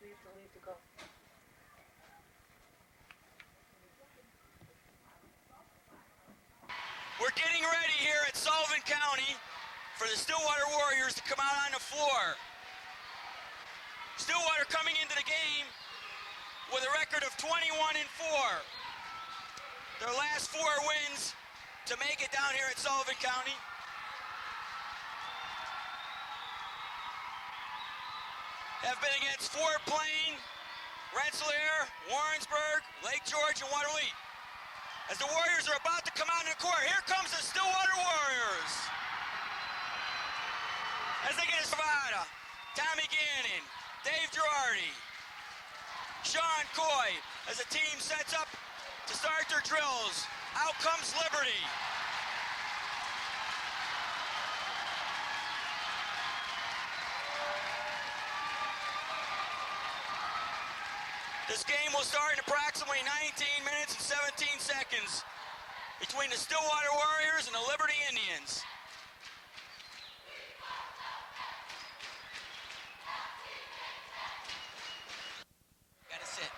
We're getting ready here at Sullivan County for the Stillwater Warriors to come out on the floor. Stillwater coming into the game with a record of 21-4. Their last 4 wins to make it down here at Sullivan County. Have been against Fort Plain, Rensselaer, Warrensburg, Lake George, and Waterloo. As the Warriors are about to come out in the court, here comes the Stillwater Warriors. As they get a Savada, Tommy Gannon, Dave Girardi, Sean Coy, as the team sets up to start their drills. Out comes Liberty. This game will start in approximately 19 minutes and 17 seconds between the Stillwater Warriors and the Liberty Indians. Gotta sit.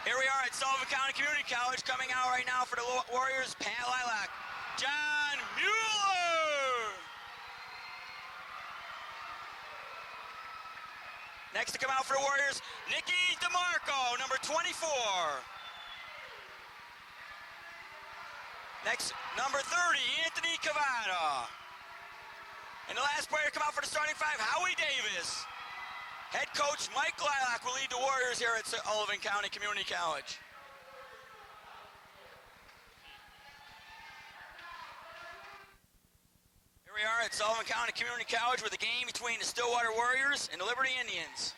Here we are at Sullivan County Community College. Coming out right now for the Warriors, Pat Lilac, John Mueller. Next to come out for the Warriors, Nicky DeMarco, number 24. Next, number 30, Anthony Cavada. And the last player to come out for the starting 5, Howie Davis. Head coach Mike Lilac will lead the Warriors here at Sullivan County Community College. Here we are at Sullivan County Community College with a game between the Stillwater Warriors and the Liberty Indians.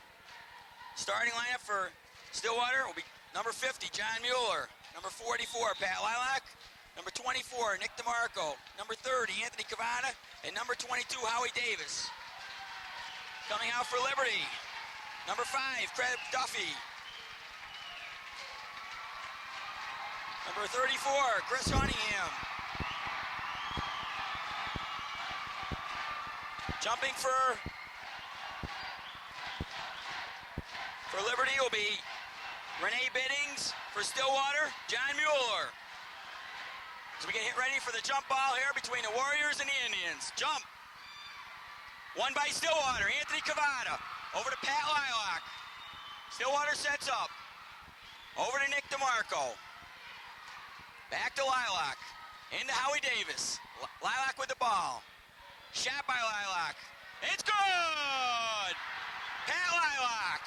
Starting lineup for Stillwater will be number 50, John Mueller. Number 44, Pat Lilac. Number 24, Nick DeMarco. Number 30, Anthony Cavada. And number 22, Howie Davis. Coming out for Liberty, number 5, Craig Duffy. Number 34, Chris Cunningham. Jumping for Liberty will be Renee Biddings. For Stillwater, John Mueller. So we get hit ready for the jump ball here between the Warriors and the Indians. Jump. Won by Stillwater, Anthony Cavada. Over to Pat Lilac. Stillwater sets up. Over to Nick DeMarco. Back to Lilac. Into Howie Davis. Lilac with the ball. Shot by Lilac. It's good! Pat Lilac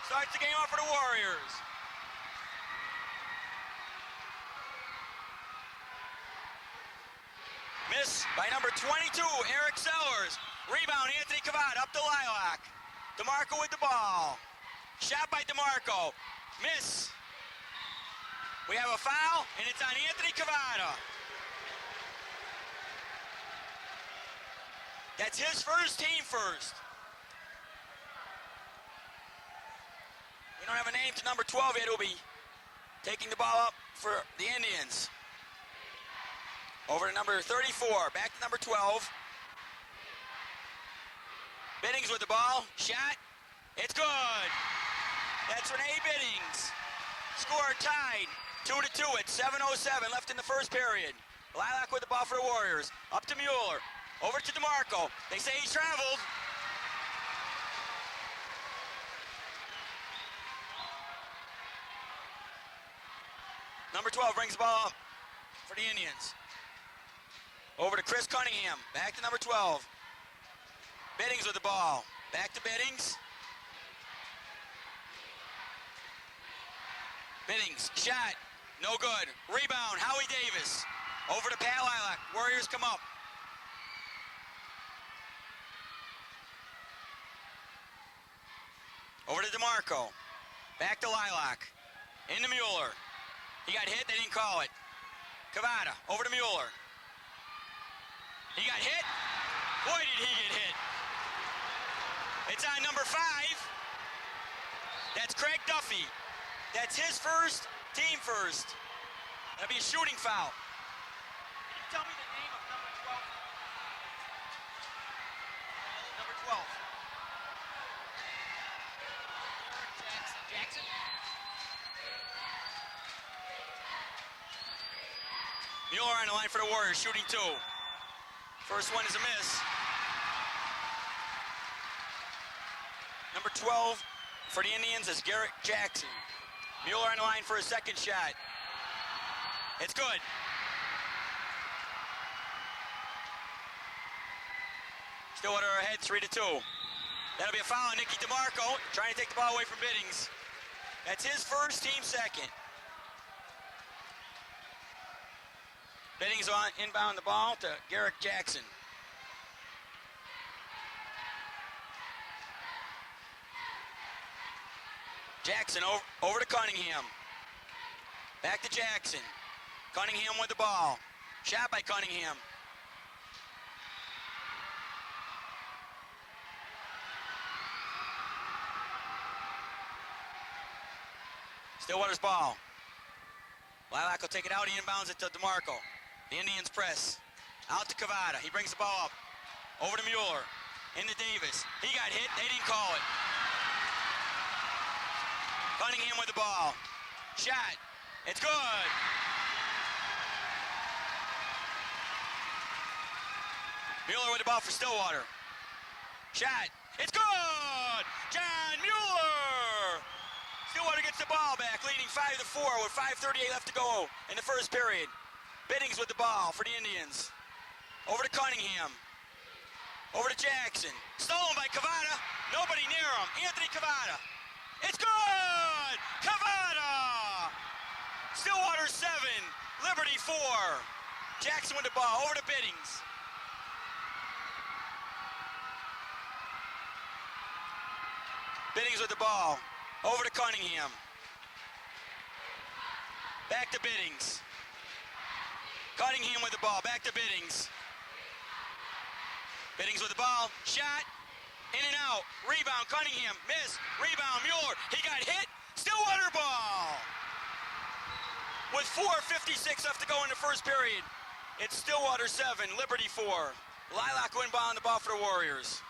starts the game off for the Warriors. Miss by number 22, Eric Sellers. Rebound, Anthony Cavada up to Lilac. DeMarco with the ball. Shot by DeMarco. Miss. We have a foul, and it's on Anthony Cavada. That's his first, team first. We don't have a name to number 12 yet. He'll be taking the ball up for the Indians. Over to number 34, back to number 12. Biddings with the ball, shot, it's good. That's Renee Biddings. Score tied, 2-2 at 7:07 left in the first period. Lilac with the ball for the Warriors. Up to Mueller, over to DeMarco. They say he's traveled. Number 12 brings the ball up for the Indians. Over to Chris Cunningham, back to number 12. Biddings with the ball, back to Biddings. Biddings, shot, no good. Rebound, Howie Davis. Over to Pat Lilac, Warriors come up. Over to DeMarco, back to Lilac. Into Mueller. He got hit, they didn't call it. Cavada, over to Mueller. He got hit. Boy, did he get hit. It's on number 5. That's Craig Duffy. That's his first, team first. That'll be a shooting foul. Can you tell me the name of number 12? Mueller on the line for the Warriors, shooting 2. First one is a miss. Number 12 for the Indians is Garrett Jackson. Mueller on the line for a second shot. It's good. Stillwater ahead 3-2. That'll be a foul on Nicky DeMarco, trying to take the ball away from Biddings. That's his first, team second. Biddings on inbound the ball to Garrett Jackson. Jackson over to Cunningham. Back to Jackson. Cunningham with the ball. Shot by Cunningham. Stillwater's ball. Lilac will take it out. He inbounds it to DeMarco. The Indians press. Out to Cavada. He brings the ball up. Over to Mueller. Into Davis. He got hit. They didn't call it. Cunningham with the ball. Shot. It's good. Mueller with the ball for Stillwater. Shot. It's good. John Mueller. Stillwater gets the ball back, leading 5-4 with 5:38 left to go in the first period. Biddings with the ball for the Indians. Over to Cunningham. Over to Jackson. Stolen by Cavada. Nobody near him. Anthony Cavada. It's good! Cavada! Stillwater 7, Liberty 4. Jackson with the ball. Over to Biddings. Biddings with the ball. Over to Cunningham. Back to Biddings. Cunningham with the ball. Back to Biddings. Biddings with the ball. Shot. In and out. Rebound. Cunningham. Miss. Rebound. Mueller. He got hit. Stillwater ball. With 4:56 left to go in the first period. It's Stillwater 7, Liberty 4. Lilac win ball on the ball for the Warriors.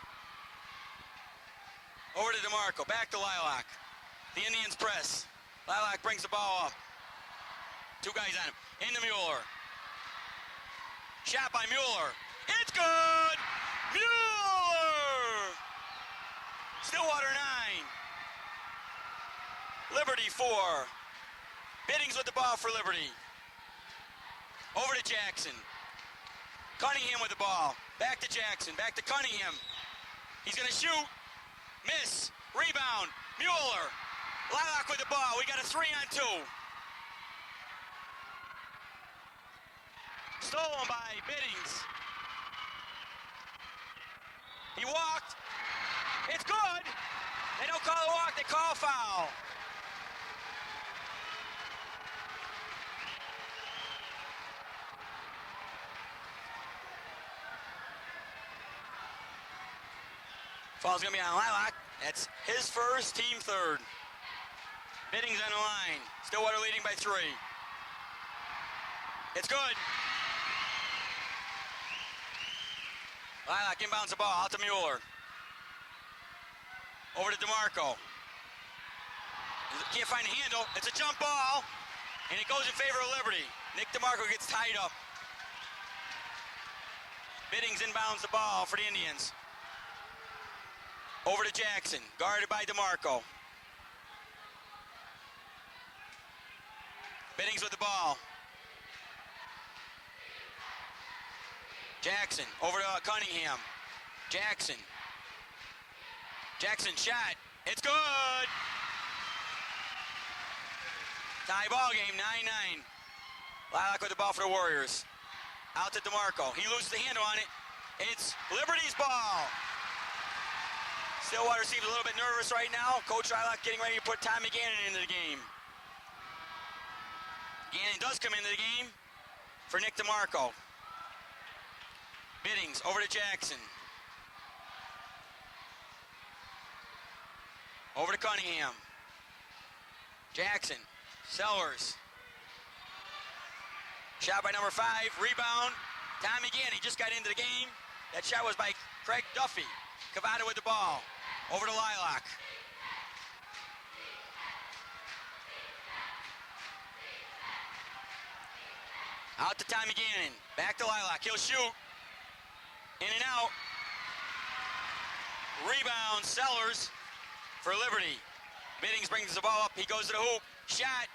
Over to DeMarco. Back to Lilac. The Indians press. Lilac brings the ball up. 2 guys on him. Into Mueller. Shot by Mueller. It's good! Mueller! Stillwater 9. Liberty 4. Biddings with the ball for Liberty. Over to Jackson. Cunningham with the ball. Back to Jackson. Back to Cunningham. He's going to shoot. Miss. Rebound. Mueller. Lilac with the ball. We got a 3-on-2. Stolen by Biddings. He walked. It's good. They don't call a walk. They call a foul. Foul's going to be on Lilac. That's his first, team third. Biddings on the line. Stillwater leading by 3. It's good. Lilac inbounds the ball out to Mueller. Over to DeMarco. Can't find a handle. It's a jump ball, and it goes in favor of Liberty. Nick DeMarco gets tied up. Biddings inbounds the ball for the Indians. Over to Jackson, guarded by DeMarco. Biddings with the ball. Jackson, over to Cunningham. Jackson. Jackson shot. It's good! Tie ball game, 9-9. Lilac with the ball for the Warriors. Out to DeMarco. He loses the handle on it. It's Liberty's ball. Stillwater seems a little bit nervous right now. Coach Lilac getting ready to put Tommy Gannon into the game. Gannon does come into the game for Nick DeMarco. Biddings over to Jackson. Over to Cunningham. Jackson. Sellers. Shot by number 5. Rebound. Tommy Gannon just got into the game. That shot was by Craig Duffy. Cavada with the ball. Over to Lilac. Out to Tommy Gannon. Back to Lilac. He'll shoot. In and out. Rebound, Sellers for Liberty. Biddings brings the ball up. He goes to the hoop. Shot.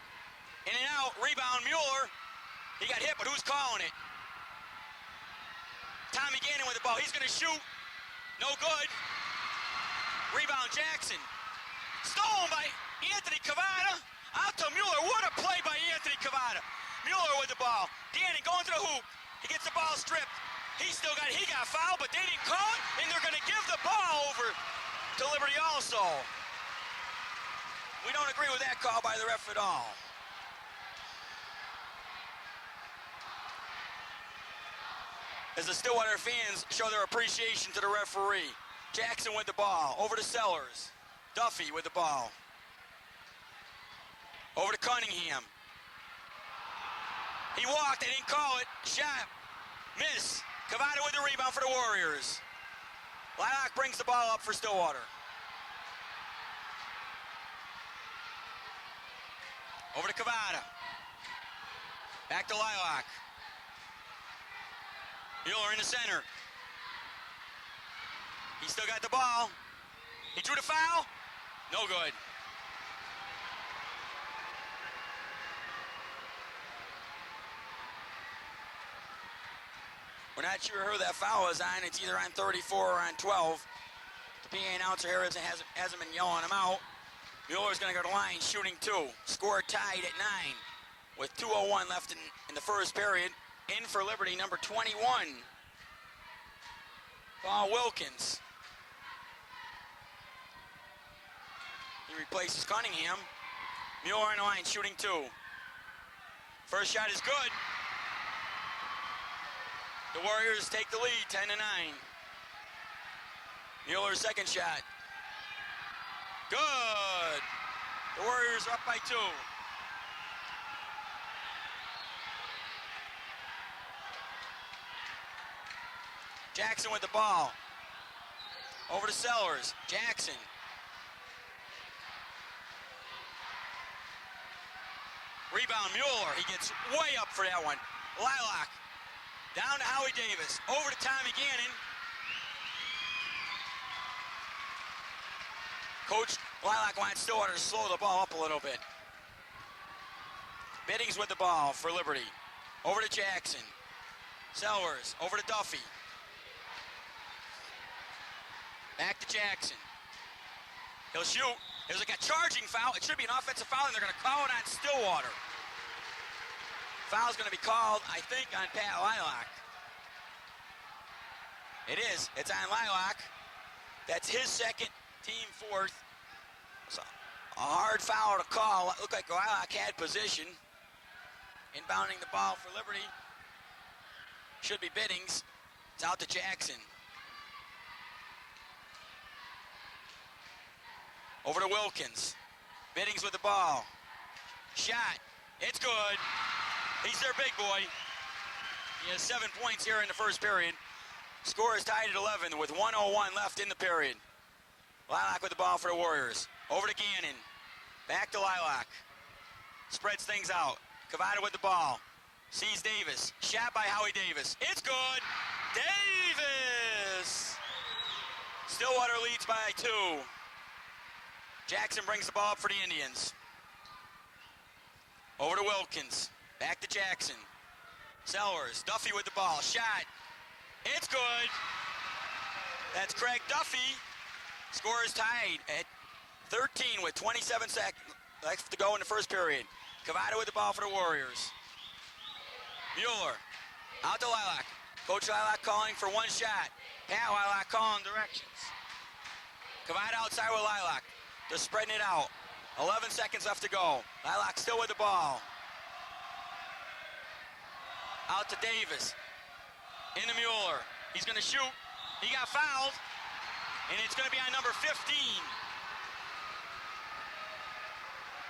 In and out. Rebound, Mueller. He got hit, but who's calling it? Tommy Gannon with the ball. He's going to shoot. No good. Rebound, Jackson. Stolen by Anthony Cavada. Out to Mueller. What a play by Anthony Cavada. Mueller with the ball. Gannon going to the hoop. He gets the ball stripped. He got fouled, but they didn't call it, and they're going to give the ball over to Liberty also. We don't agree with that call by the ref at all. As the Stillwater fans show their appreciation to the referee. Jackson with the ball. Over to Sellers. Duffy with the ball. Over to Cunningham. He walked, they didn't call it. Shot. Miss. Cavada with the rebound for the Warriors. Lilac brings the ball up for Stillwater. Over to Cavada. Back to Lilac. Mueller in the center. He still got the ball. He drew the foul. No good. We're not sure who that foul is on. It's either on 34 or on 12. The PA announcer here hasn't been yelling him out. Mueller's going to go to the line, shooting 2. Score tied at 9 with 2:01 left in the first period. In for Liberty, number 21, Paul Wilkins. He replaces Cunningham. Mueller on the line, shooting 2. First shot is good. The Warriors take the lead, 10-9. Mueller's second shot. Good. The Warriors are up by 2. Jackson with the ball. Over to Sellers. Jackson. Rebound, Mueller. He gets way up for that one. Lilac. Down to Howie Davis. Over to Tommy Gannon. Coach Lilac wants Stillwater to slow the ball up a little bit. Biddings with the ball for Liberty. Over to Jackson. Sellers. Over to Duffy. Back to Jackson. He'll shoot. There's like a charging foul. It should be an offensive foul, and they're going to call it on Stillwater. Foul's going to be called, I think, on Pat Lilac. It is. It's on Lilac. That's his second, team fourth. So a hard foul to call. It looked like Lilac had position. Inbounding the ball for Liberty should be Biddings. It's out to Jackson. Over to Wilkins. Biddings with the ball. Shot. It's good. He's their big boy. He has 7 points here in the first period. Score is tied at 11 with 1:01 left in the period. Lilac with the ball for the Warriors. Over to Gannon. Back to Lilac. Spreads things out. Cavada with the ball. Sees Davis. Shot by Howie Davis. It's good. Davis! Stillwater leads by 2. Jackson brings the ball up for the Indians. Over to Wilkins. Back to Jackson. Sellers. Duffy with the ball. Shot. It's good. That's Craig Duffy. Score is tied at 13 with 27 seconds left to go in the first period. Cavada with the ball for the Warriors. Mueller. Out to Lilac. Coach Lilac calling for one shot. Pat Lilac calling directions. Cavada outside with Lilac. They're spreading it out. 11 seconds left to go. Lilac still with the ball. Out to Davis. Into Mueller. He's going to shoot. He got fouled. And it's going to be on number 15.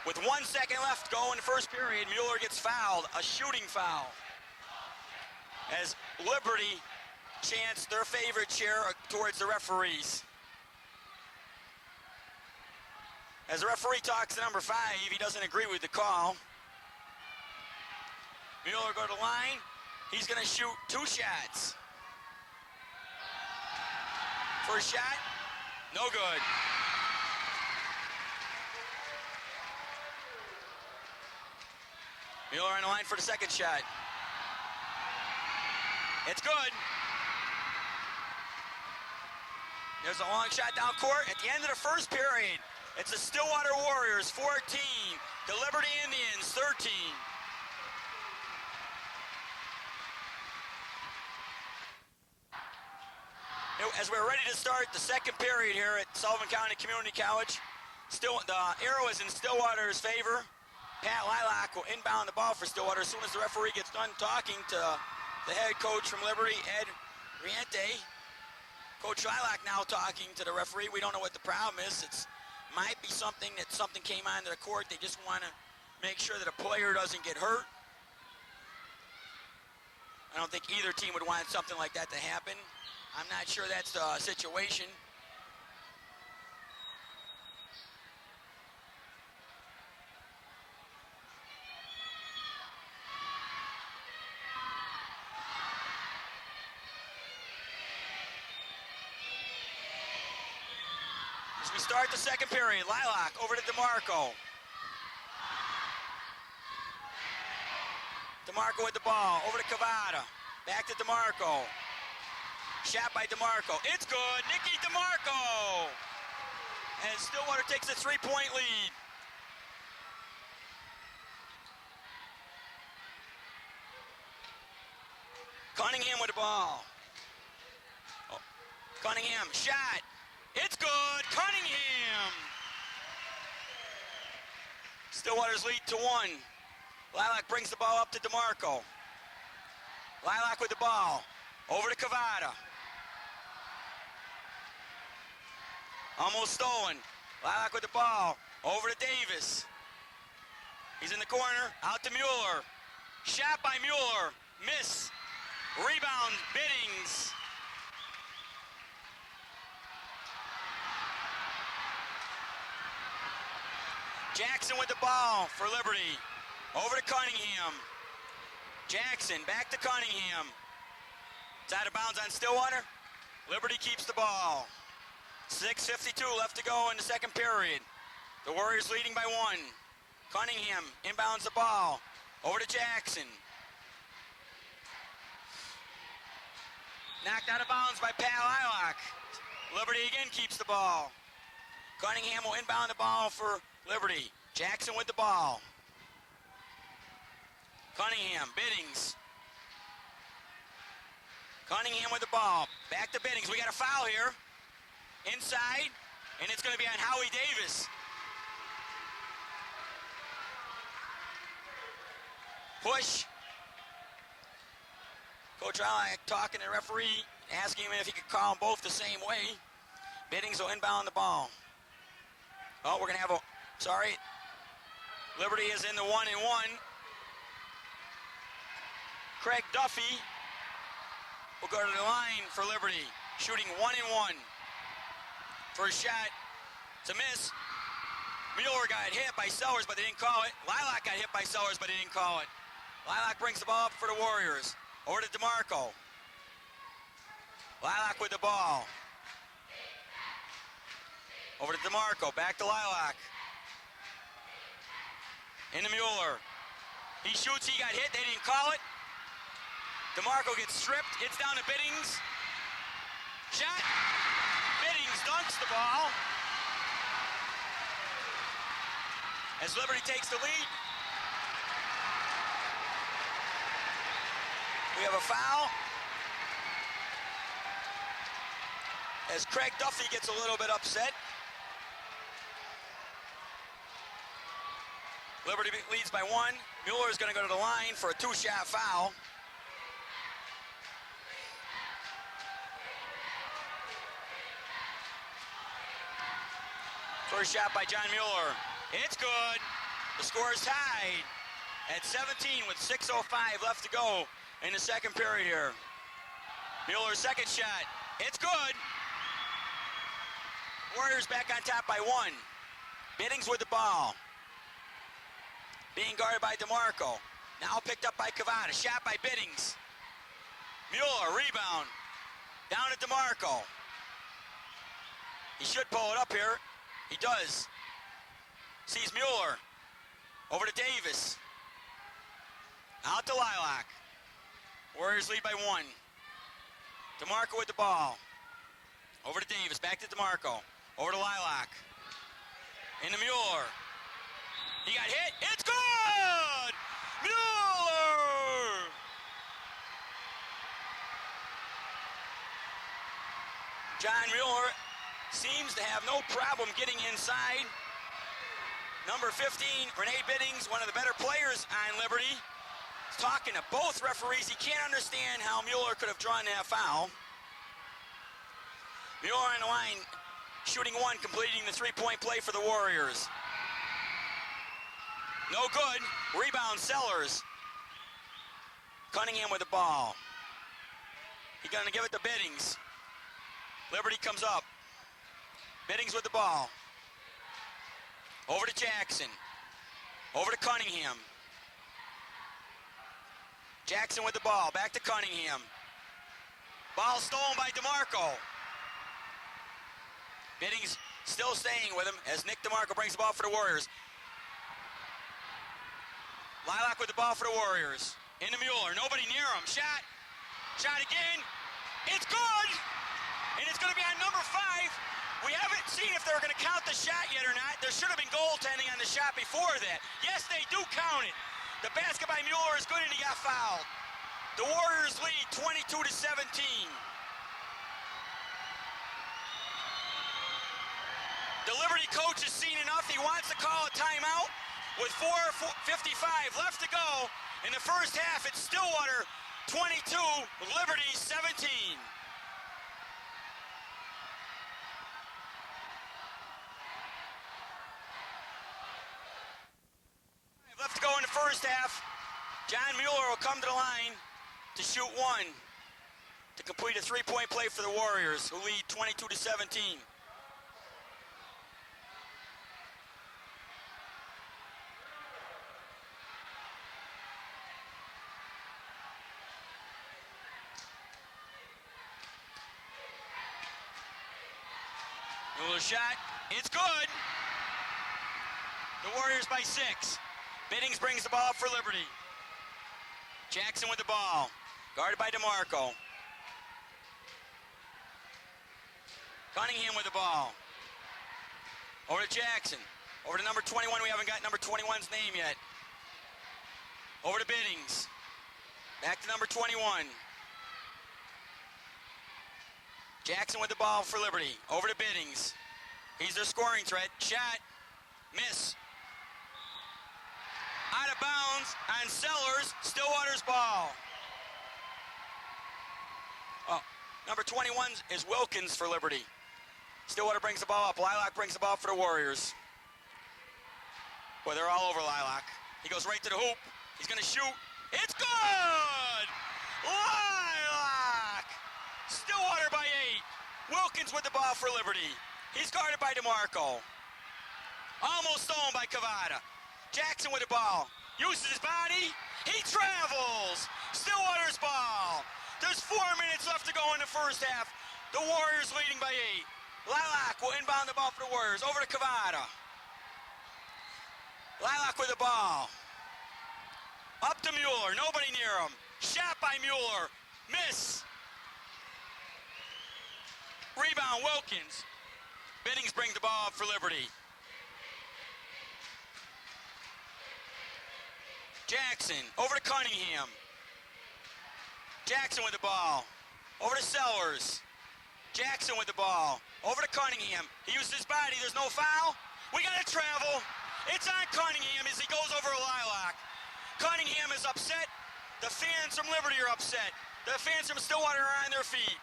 With 1 second left to go in the first period, Mueller gets fouled. A shooting foul. As Liberty chants their favorite cheer towards the referees. As the referee talks to number 5, he doesn't agree with the call. Mueller go to the line. He's going to shoot 2 shots. First shot, no good. Mueller on the line for the second shot. It's good. There's a long shot down court. At the end of the first period, it's the Stillwater Warriors 14, the Liberty Indians 13. As we're ready to start the second period here at Sullivan County Community College, the arrow is in Stillwater's favor. Pat Lilac will inbound the ball for Stillwater as soon as the referee gets done talking to the head coach from Liberty, Ed Riente. Coach Lilac now talking to the referee. We don't know what the problem is. It might be something came onto the court. They just want to make sure that a player doesn't get hurt. I don't think either team would want something like that to happen. I'm not sure that's the situation. As we start the second period, Lilac over to DeMarco. DeMarco with the ball, over to Cavada. Back to DeMarco. Shot by DeMarco. It's good. Nicky DeMarco. And Stillwater takes a 3-point lead. Cunningham with the ball. Oh. Cunningham, shot. It's good. Cunningham. Stillwater's lead to 1. Lilac brings the ball up to DeMarco. Lilac with the ball. Over to Cavada. Almost stolen. Lilac with the ball. Over to Davis. He's in the corner. Out to Mueller. Shot by Mueller. Miss. Rebound, Biddings. Jackson with the ball for Liberty. Over to Cunningham. Jackson back to Cunningham. It's out of bounds on Stillwater. Liberty keeps the ball. 6:52 left to go in the second period. The Warriors leading by 1. Cunningham inbounds the ball. Over to Jackson. Knocked out of bounds by Pat Lilac. Liberty again keeps the ball. Cunningham will inbound the ball for Liberty. Jackson with the ball. Cunningham, Biddings. Cunningham with the ball. Back to Biddings. We got a foul here. Inside, and it's going to be on Howie Davis. Push. Coach Lilac talking to the referee, asking him if he could call them both the same way. Biddings will inbound the ball. Oh, we're going to have a, sorry. Liberty is in the 1-and-1. Craig Duffy will go to the line for Liberty, shooting 1-and-1. First shot, it's a miss. Mueller got hit by Sellers, but they didn't call it. Lilac got hit by Sellers, but they didn't call it. Lilac brings the ball up for the Warriors. Over to DeMarco. Lilac with the ball. Over to DeMarco, back to Lilac. Into Mueller. He shoots, he got hit, they didn't call it. DeMarco gets stripped, it's down to Biddings. Shot. Biddings dunks the ball. As Liberty takes the lead. We have a foul. As Craig Duffy gets a little bit upset. Liberty leads by 1. Mueller is going to go to the line for a 2-shot foul. First shot by John Mueller. It's good. The score is tied at 17 with 6:05 left to go in the second period here. Mueller's second shot. It's good. Warriors back on top by 1. Biddings with the ball. Being guarded by DeMarco. Now picked up by Cavada. Shot by Biddings. Mueller, rebound. Down to DeMarco. He should pull it up here. He does. Sees Mueller. Over to Davis. Out to Lilac. Warriors lead by 1. DeMarco with the ball. Over to Davis. Back to DeMarco. Over to Lilac. Into Mueller. He got hit. It's good! Mueller! John Mueller seems to have no problem getting inside. Number 15, Renee Biddings, one of the better players on Liberty, is talking to both referees. He can't understand how Mueller could have drawn that foul. Mueller on the line, shooting 1, completing the three-point play for the Warriors. No good. Rebound, Sellers. Cunningham with the ball. He's going to give it to Biddings. Liberty comes up. Biddings with the ball. Over to Jackson. Over to Cunningham. Jackson with the ball. Back to Cunningham. Ball stolen by DeMarco. Biddings still staying with him as Nick DeMarco brings the ball for the Warriors. Lilac with the ball for the Warriors. Into Mueller. Nobody near him. Shot. Shot again. It's good. And it's going to be on number 5. We haven't seen if they're going to count the shot yet or not. There should have been goaltending on the shot before that. Yes, they do count it. The basket by Mueller is good and he got fouled. The Warriors lead 22-17. The Liberty coach has seen enough. He wants to call a timeout with 4:55 left to go. In the first half, it's Stillwater 22, Liberty 17. Left to go in the first half. John Mueller will come to the line to shoot 1 to complete a three-point play for the Warriors, who lead 22-17. Mueller shot. It's good. The Warriors by 6. Biddings brings the ball up for Liberty. Jackson with the ball. Guarded by DeMarco. Cunningham with the ball. Over to Jackson. Over to number 21. We haven't got number 21's name yet. Over to Biddings. Back to number 21. Jackson with the ball for Liberty. Over to Biddings. He's their scoring threat. Shot. Miss. Out of bounds on Sellers. Stillwater's ball. Oh, number 21 is Wilkins for Liberty. Stillwater brings the ball up. Lilac brings the ball for the Warriors. Boy, they're all over Lilac. He goes right to the hoop. He's going to shoot. It's good! Lilac! Stillwater by 8. Wilkins with the ball for Liberty. He's guarded by DeMarco. Almost stolen by Cavada. Jackson with the ball. Uses his body. He travels. Stillwater's ball. There's 4 minutes left to go in the first half. The Warriors leading by 8. Lilac will inbound the ball for the Warriors. Over to Cavada. Lilac with the ball. Up to Mueller. Nobody near him. Shot by Mueller. Miss. Rebound, Wilkins. Biddings brings the ball up for Liberty. Jackson, over to Cunningham. Jackson with the ball. Over to Sellers. Jackson with the ball. Over to Cunningham. He used his body. There's no foul. We got to travel. It's on Cunningham as he goes over a Lilac. Cunningham is upset. The fans from Liberty are upset. The fans from Stillwater are on their feet.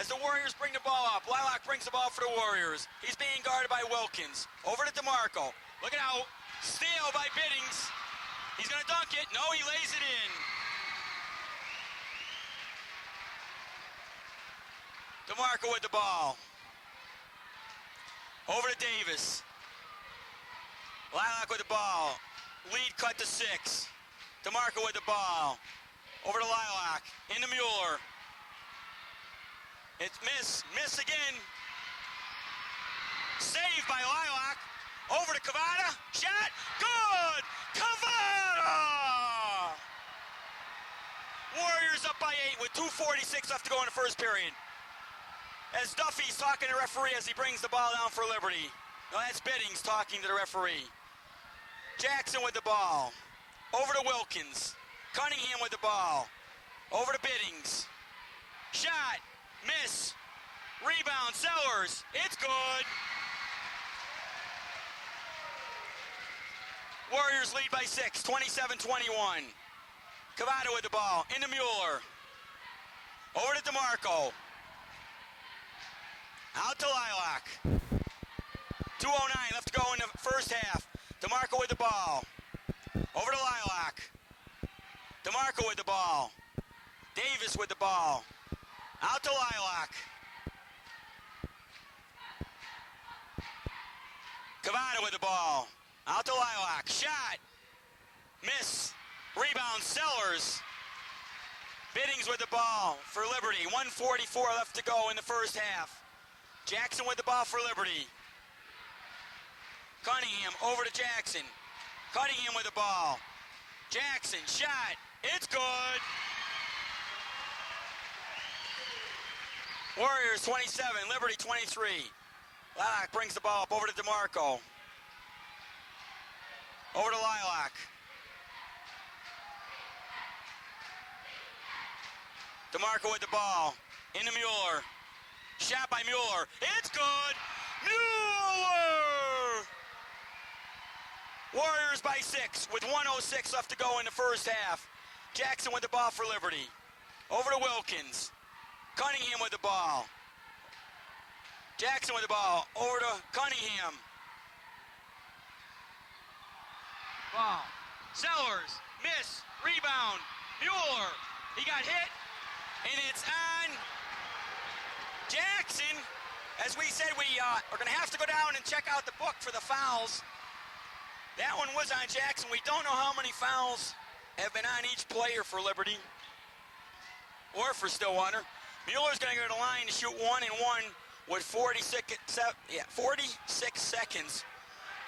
As the Warriors bring the ball up, Lilac brings the ball for the Warriors. He's being guarded by Wilkins. Over to DeMarco. Look it out. Steal by Biddings. He's going to dunk it. No, he lays it in. DeMarco with the ball. Over to Davis. Lilac with the ball. Lead cut to 6. DeMarco with the ball. Over to Lilac. Into Mueller. It's miss again. Saved by Lilac. Over to Cavada. Shot. Good. Cavada. Warriors up by 8 with 2:46 left to go in the first period. As Duffy's talking to the referee as he brings the ball down for Liberty. No, that's Biddings talking to the referee. Jackson with the ball. Over to Wilkins. Cunningham with the ball. Over to Biddings. Shot. Miss. Rebound. Sellers. It's good. Warriors lead by 6, 27-21. Cavada with the ball. Into Mueller. Over to DeMarco. Out to Lilac. 2:09 left to go in the first half. DeMarco with the ball. Over to Lilac. DeMarco with the ball. Davis with the ball. Out to Lilac. Cavada with the ball. Out to Lilac. Shot. Miss. Rebound. Sellers. Biddings with the ball for Liberty. 1:44 left to go in the first half. Jackson with the ball for Liberty. Cunningham over to Jackson. Cunningham with the ball. Jackson. Shot. It's good. Warriors 27, Liberty 23. Lilac brings the ball up over to DeMarco. Over to Lilac. DeMarco with the ball. Into Mueller. Shot by Mueller. It's good. Mueller! Warriors by 6 with 1:06 left to go in the first half. Jackson with the ball for Liberty. Over to Wilkins. Cunningham with the ball. Jackson with the ball. Over to Cunningham. Ball. Sellers. Miss. Rebound. Mueller. He got hit. And it's on Jackson. As we said, we are going to have to go down and check out the book for the fouls. That one was on Jackson. We don't know how many fouls have been on each player for Liberty or for Stillwater. Mueller's going to go to the line to shoot 1-1 with 46 seconds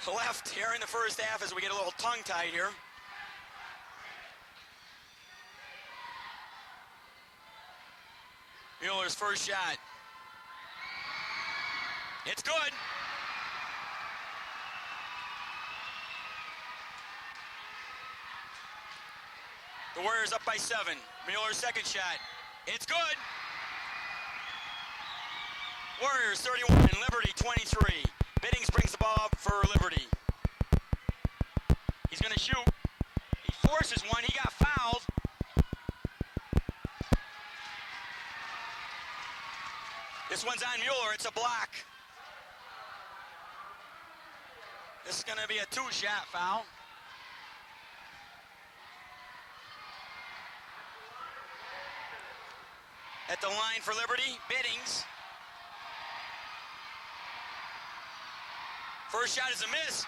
left here in the first half as we get a little tongue-tied here. Mueller's first shot. It's good. The Warriors up by 7. Mueller's second shot. It's good. Warriors 31, Liberty 23. Biddings brings the ball up for Liberty. He's going to shoot. He forces one. He got fouled. This one's on Mueller. It's a block. This is going to be a 2-shot foul. At the line for Liberty, Biddings. First shot is a miss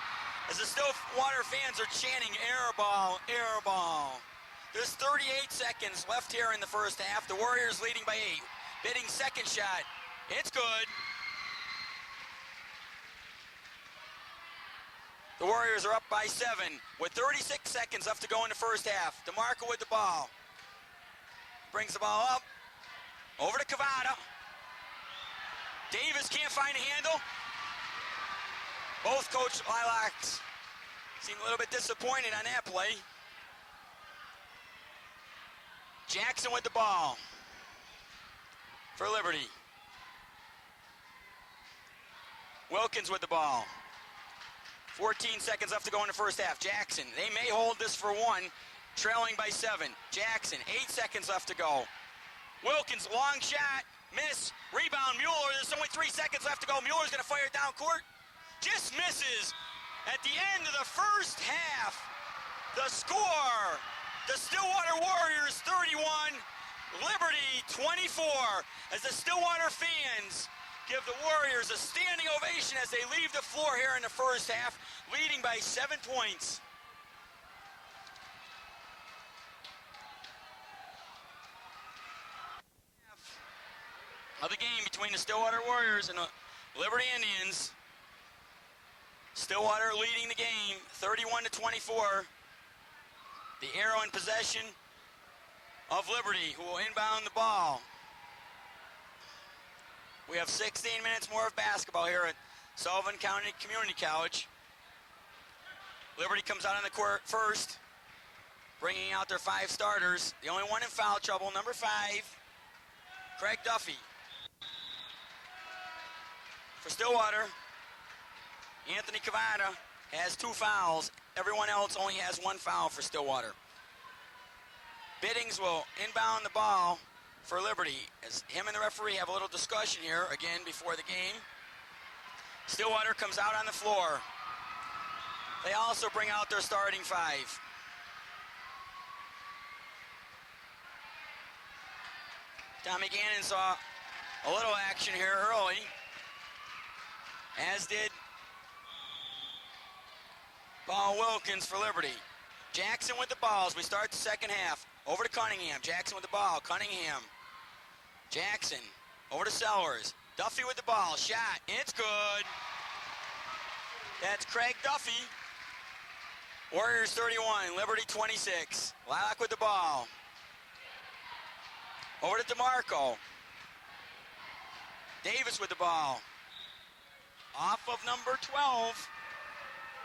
as the Stillwater fans are chanting air ball, air ball. There's 38 seconds left here in the first half. The Warriors leading by 8. Biddings' second shot. It's good. The Warriors are up by 7 with 36 seconds left to go in the first half. DeMarco with the ball. Brings the ball up. Over to Cavada. Davis can't find a handle. Both Coach Lilacs seem a little bit disappointed on that play. Jackson with the ball for Liberty. Wilkins with the ball. 14 seconds left to go in the first half. Jackson, they may hold this for 1, trailing by 7. Jackson, 8 seconds left to go. Wilkins, long shot, miss, rebound, Mueller. There's only 3 seconds left to go. Mueller's going to fire it down court. Just misses. At the end of the first half, the score, the Stillwater Warriors 31, Liberty 24, as the Stillwater fans give the Warriors a standing ovation as they leave the floor here in the first half, leading by 7 points. of the game between the Stillwater Warriors and the Liberty Indians. Stillwater leading the game 31-24. The arrow in possession of Liberty, who will inbound the ball. We have 16 minutes more of basketball here at Sullivan County Community College. Liberty comes out on the court first, bringing out their 5 starters. The only one in foul trouble, number 5, Craig Duffy. For Stillwater, Anthony Cavada has 2 fouls. Everyone else only has 1 foul for Stillwater. Biddings will inbound the ball for Liberty, as him and the referee have a little discussion here again before the game. Stillwater comes out on the floor. They also bring out their starting 5. Tommy Gannon saw a little action here early, as did Paul Wilkins for Liberty. Jackson with the ball as we start the second half. Over to Cunningham. Jackson with the ball. Cunningham. Jackson. Over to Sellers. Duffy with the ball. Shot. It's good. That's Craig Duffy. Warriors 31. Liberty 26. Lilac with the ball. Over to DeMarco. Davis with the ball. Off of number 12.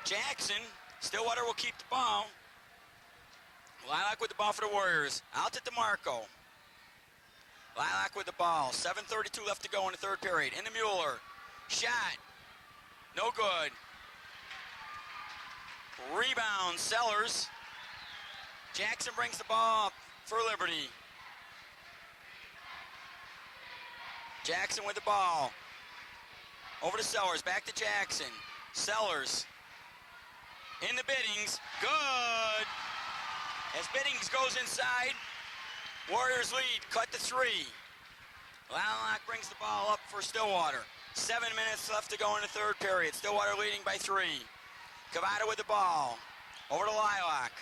Jackson. Stillwater will keep the ball. Lilac with the ball for the Warriors. Out to DeMarco. Lilac with the ball. 7:32 left to go in the third period. Into Mueller. Shot. No good. Rebound, Sellers. Jackson brings the ball up for Liberty. Jackson with the ball. Over to Sellers. Back to Jackson. Sellers. In the Biddings. Good. As Biddings goes inside, Warriors lead, cut to 3. Lilac brings the ball up for Stillwater. 7 minutes left to go in the third period. Stillwater leading by 3. Cavada with the ball. Over to Lilac.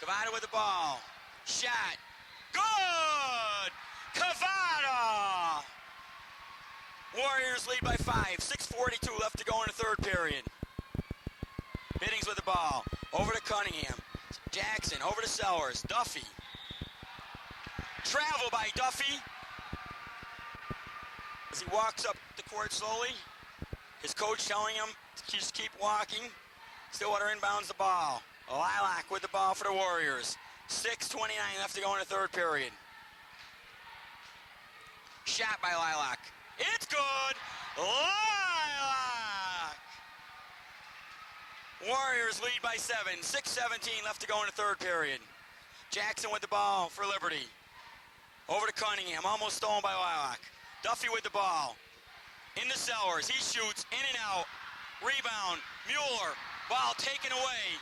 Cavada with the ball. Shot. Good! Cavada! Warriors lead by 5. 6:42 left to go in the third period. Biddings with the ball. Over to Cunningham. Jackson. Over to Sellers. Duffy. Travel by Duffy. As he walks up the court slowly. His coach telling him to just keep walking. Stillwater inbounds the ball. Lilac with the ball for the Warriors. 6:29 left to go in the third period. Shot by Lilac. It's good. Lilac. Warriors lead by 7. 6:17 left to go in the third period. Jackson with the ball for Liberty. Over to Cunningham, almost stolen by Lilac. Duffy with the ball. Into Sellers, he shoots, in and out. Rebound, Mueller, ball taken away.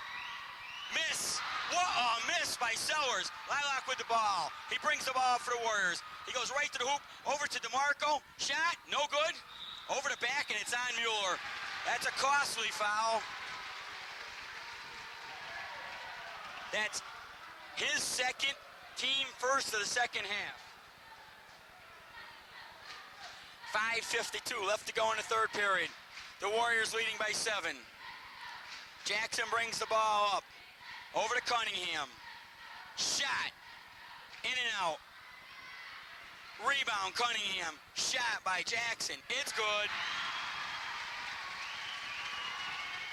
Miss, what a miss by Sellers. Lilac with the ball. He brings the ball for the Warriors. He goes right to the hoop, over to DeMarco. Shot, no good. Over the back, and it's on Mueller. That's a costly foul. That's his second, team first of the second half. 5:52 left to go in the third period. The Warriors leading by 7. Jackson brings the ball up. Over to Cunningham. Shot. In and out. Rebound, Cunningham. Shot by Jackson. It's good.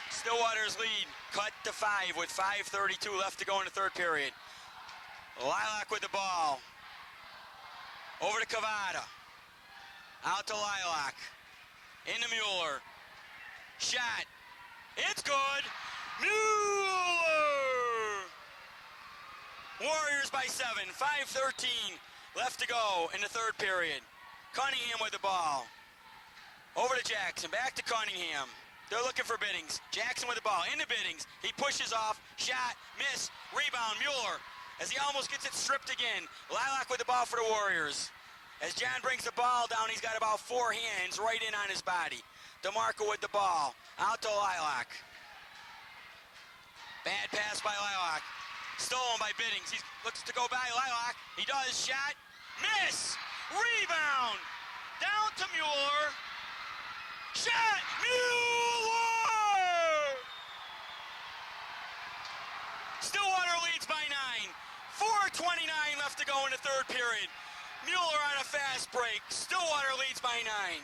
Stillwater's lead cut to 5 with 5:32 left to go in the third period. Lilac with the ball. Over to Cavada. Out to Lilac. Into Mueller. Shot. It's good. Mueller! Warriors by 7. 5:13 left to go in the third period. Cunningham with the ball. Over to Jackson. Back to Cunningham. They're looking for Biddings. Jackson with the ball. Into Biddings. He pushes off. Shot. Miss. Rebound. Mueller. As he almost gets it stripped again. Lilac with the ball for the Warriors. As John brings the ball down, he's got about 4 hands right in on his body. DeMarco with the ball. Out to Lilac. Bad pass by Lilac. Stolen by Biddings. He looks to go by Lilac. He does. Shot. Miss. Rebound. Down to Mueller. Shot. Mueller! Stillwater leads by 9. 4:29 left to go in the third period. Mueller on a fast break. Stillwater leads by 9.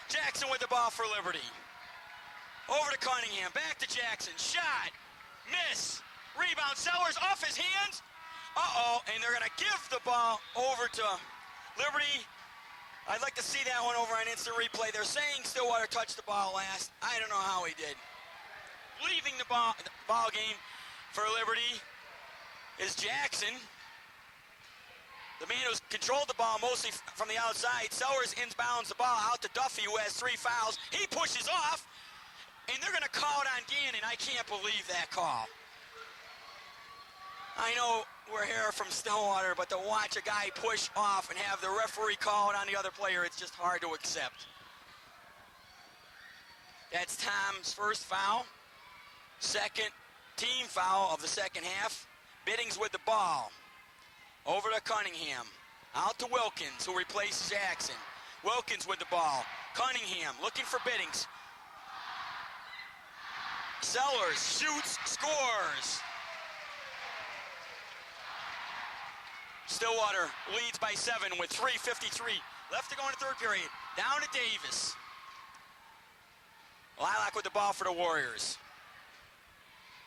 Jackson with the ball for Liberty. Over to Cunningham. Back to Jackson. Shot. Miss. Rebound. Sellers off his hands. Uh-oh. And they're going to give the ball over to Liberty. I'd like to see that one over on instant replay. They're saying Stillwater touched the ball last. I don't know how he did. Leaving the ball game for Liberty is Jackson. The man who's controlled the ball mostly from the outside. Sellers inbounds the ball out to Duffy, who has 3 fouls. He pushes off, and they're going to call it on Gannon. I can't believe that call. I know we're here from Stillwater, but to watch a guy push off and have the referee call it on the other player, it's just hard to accept. That's Tom's first foul. Second team foul of the second half. Biddings with the ball. Over to Cunningham. Out to Wilkins, who replaces Jackson. Wilkins with the ball. Cunningham looking for Biddings. Sellers shoots, scores. Stillwater leads by 7 with 3:53 left to go in the third period. Down to Davis. Lilac with the ball for the Warriors.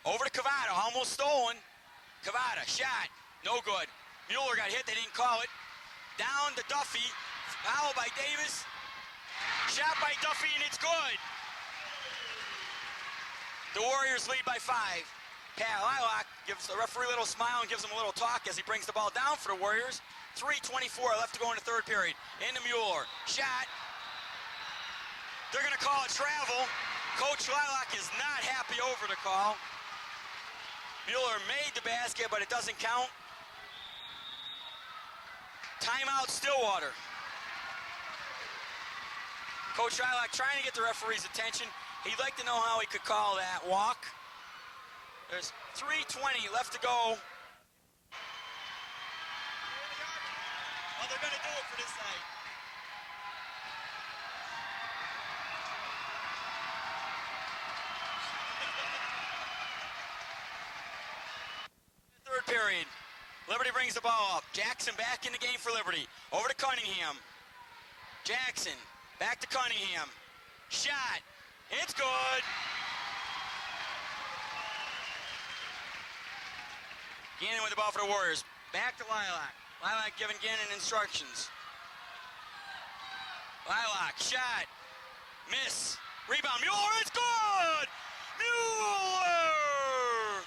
Over to Cavada, almost stolen. Cavada, shot, no good. Mueller got hit, they didn't call it. Down to Duffy, foul by Davis. Shot by Duffy, and it's good. The Warriors lead by 5. Pat Lilac gives the referee a little smile and gives him a little talk as he brings the ball down for the Warriors. 3:24 left to go in the third period. Into Mueller, shot. They're gonna call it travel. Coach Lilac is not happy over the call. Mueller made the basket, but it doesn't count. Timeout, Stillwater. Coach Lilac trying to get the referee's attention. He'd like to know how he could call that walk. There's 3:20 left to go. Well, they're going to do it for this side. Third period. Liberty brings the ball up. Jackson back in the game for Liberty. Over to Cunningham. Jackson, back to Cunningham. Shot. It's good. Gannon with the ball for the Warriors. Back to Lilac. Lilac giving Gannon instructions. Lilac, shot. Miss. Rebound. Mueller, it's good! Mueller!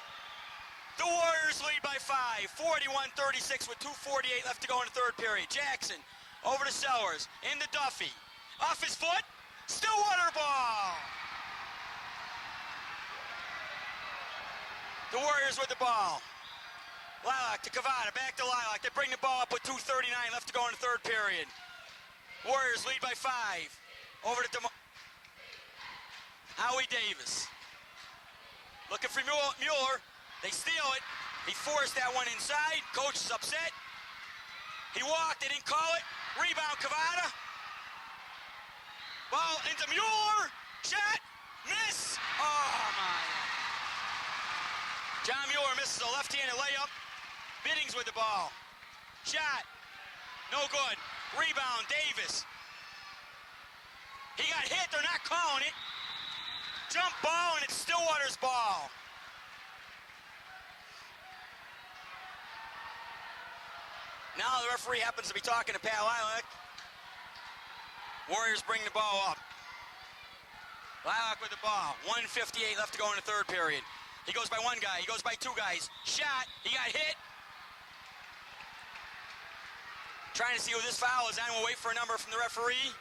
The Warriors lead by 5. 41-36 with 2:48 left to go in the third period. Jackson over to Sellers. Into Duffy. Off his foot. Stillwater ball! The Warriors with the ball. Lilac to Cavada, back to Lilac. They bring the ball up with 2:39 left to go in the third period. Warriors lead by 5. Over to Howie Davis. Looking for Mueller. They steal it. He forced that one inside. Coach is upset. He walked. They didn't call it. Rebound, Cavada. Ball into Mueller. Shot. Miss. Oh, my. John Mueller misses a left-handed layup. Biddings with the ball. Shot. No good. Rebound, Davis. He got hit. They're not calling it. Jump ball, and it's Stillwater's ball. Now the referee happens to be talking to Pat Lilac. Warriors bring the ball up. Lilac with the ball. 1:58 left to go in the third period. He goes by one guy. He goes by 2 guys. Shot. He got hit. Trying to see who this foul is on. We'll wait for a number from the referee.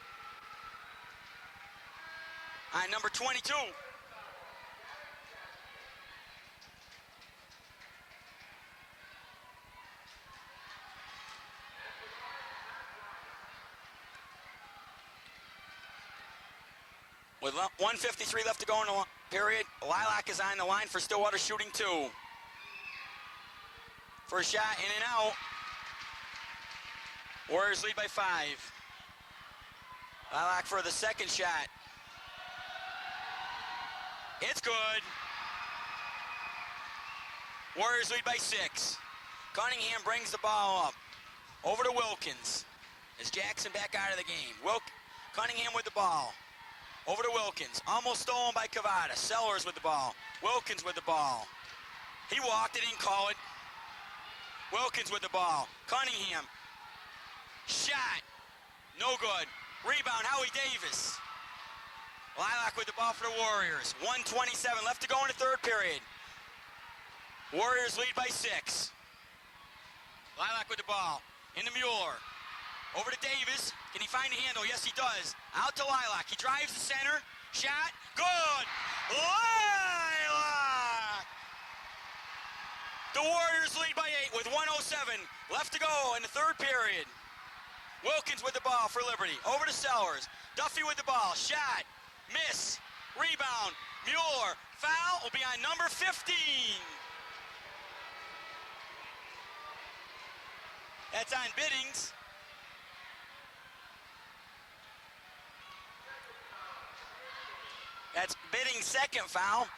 On number 22. With 1:53 left to go in the period, Lilac is on the line for Stillwater, shooting 2. First shot in and out. Warriors lead by 5. Lilac for the second shot. It's good. Warriors lead by 6. Cunningham brings the ball up. Over to Wilkins. As Jackson back out of the game. Cunningham with the ball. Over to Wilkins. Almost stolen by Cavada. Sellers with the ball. Wilkins with the ball. He walked it, didn't call it. Wilkins with the ball. Cunningham. Shot. No good. Rebound, Howie Davis. Lilac with the ball for the Warriors. 1:27 left to go in the third period. Warriors lead by 6. Lilac with the ball. Into Mueller. Over to Davis. Can he find the handle? Yes, he does. Out to Lilac. He drives the center. Shot. Good. Lilac! The Warriors lead by 8 with 1:07 left to go in the third period. Wilkins with the ball for Liberty. Over to Sellers. Duffy with the ball. Shot. Miss. Rebound. Mueller. Foul will be on number 15. That's on Biddings. That's Biddings' second foul.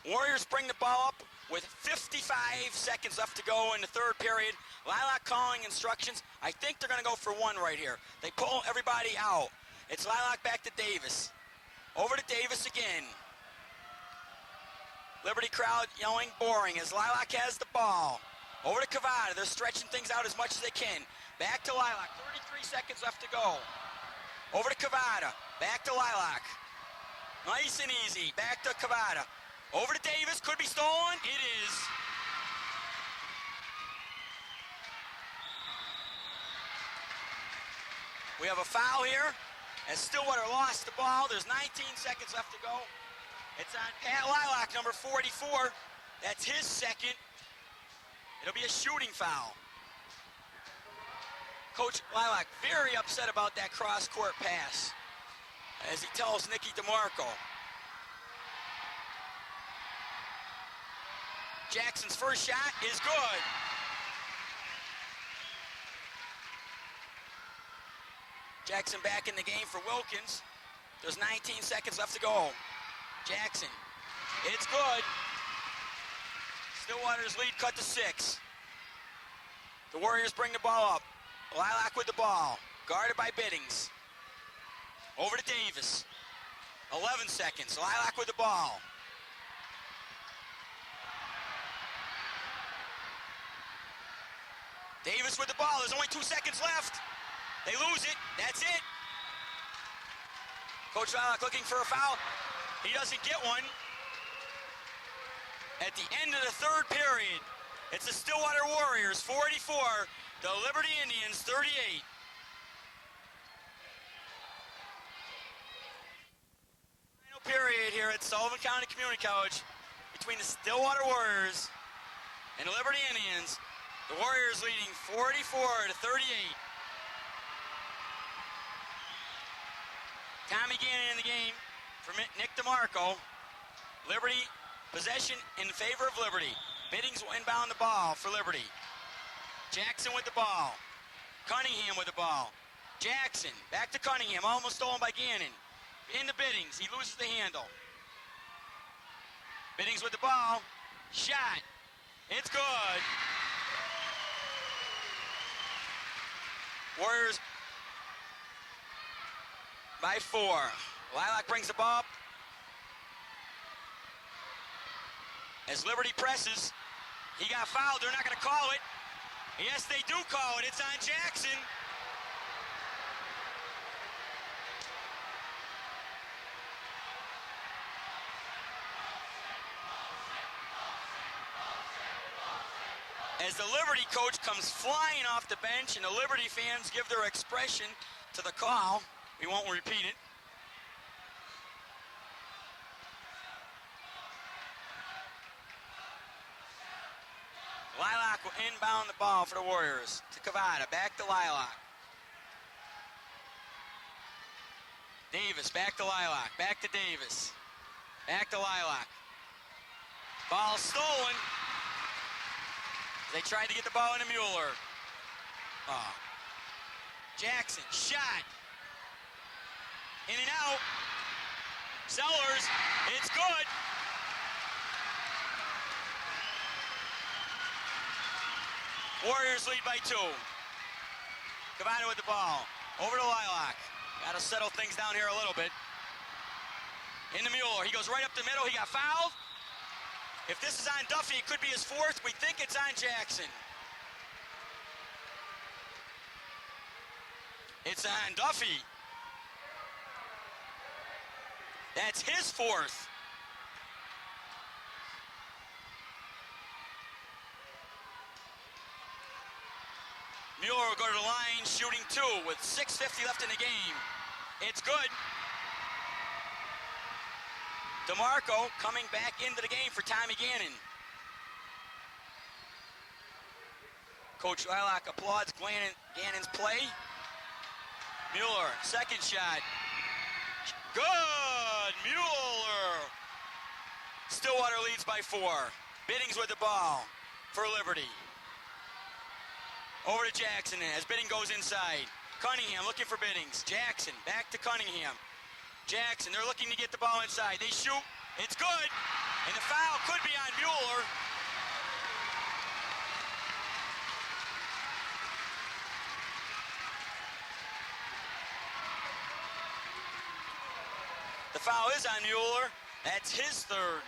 Warriors bring the ball up with 55 seconds left to go in the third period. Lilac calling instructions. I think they're going to go for one right here. They pull everybody out. It's Lilac back to Davis. Over to Davis again. Liberty crowd yelling boring as Lilac has the ball. Over to Cavada. They're stretching things out as much as they can. Back to Lilac. 33 seconds left to go. Over to Cavada. Back to Lilac. Nice and easy. Back to Cavada. Over to Davis. Could be stolen. It is. We have a foul here as Stillwater lost the ball. There's 19 seconds left to go. It's on Pat Lilac, number 44. That's his second. It'll be a shooting foul. Coach Lilac very upset about that cross-court pass as he tells Nicky DeMarco. Jackson's first shot is good. Jackson back in the game for Wilkins. There's 19 seconds left to go. Jackson, it's good. Stillwater's lead cut to 6. The Warriors bring the ball up. Lilac with the ball, guarded by Biddings. Over to Davis. 11 seconds. Lilac with the ball. Davis with the ball. There's only 2 seconds left. They lose it. That's it. Coach Lilac looking for a foul. He doesn't get one. At the end of the third period, it's the Stillwater Warriors 44, the Liberty Indians 38. Final period here at Sullivan County Community College between the Stillwater Warriors and the Liberty Indians. The Warriors leading 44 to 38. Tommy Gannon in the game for Nick DeMarco. Liberty possession in favor of Liberty. Biddings will inbound the ball for Liberty. Jackson with the ball. Cunningham with the ball. Jackson back to Cunningham, almost stolen by Gannon. Into Biddings, he loses the handle. Biddings with the ball. Shot. It's good. Warriors by 4. Lilac brings the ball up. As Liberty presses, he got fouled. They're not going to call it. Yes, they do call it. It's on Jackson. As the Liberty coach comes flying off the bench and the Liberty fans give their expression to the call. We won't repeat it. Lilac will inbound the ball for the Warriors to Cavada. Back to Lilac. Davis, back to Lilac. Back to Davis. Back to Lilac. Ball stolen. They tried to get the ball into Mueller. Jackson, shot. In and out. Sellers, it's good. Warriors lead by 2. Cavada with the ball. Over to Lilac. Got to settle things down here a little bit. Into Mueller. He goes right up the middle. He got fouled. If this is on Duffy, it could be his 4th. We think it's on Jackson. It's on Duffy. That's his 4th. Mueller will go to the line, shooting 2 with 6:50 left in the game. It's good. DeMarco coming back into the game for Tommy Gannon. Coach Lilac applauds Gannon's play. Mueller, second shot. Good, Mueller. Stillwater leads by 4. Biddings with the ball for Liberty. Over to Jackson as Bidding goes inside. Cunningham looking for Biddings. Jackson back to Cunningham. Jackson, they're looking to get the ball inside. They shoot. It's good. And the foul could be on Mueller. The foul is on Mueller. That's his 3rd.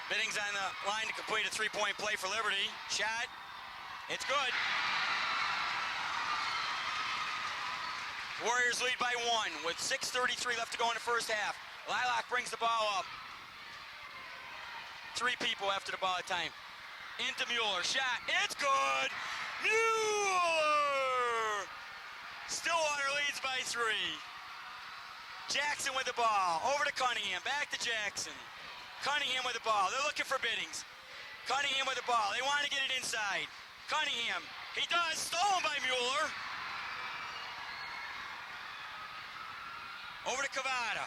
Biddings on the line to complete a 3-point play for Liberty. Shot. It's good. Warriors lead by 1 with 6:33 left to go in the first half. Lilac brings the ball up. 3 people after the ball at time. Into Mueller. Shot. It's good. Mueller! Stillwater leads by 3. Jackson with the ball. Over to Cunningham. Back to Jackson. Cunningham with the ball. They're looking for Biddings. Cunningham with the ball. They want to get it inside. Cunningham. He does. Stolen by Mueller. Over to Cavada.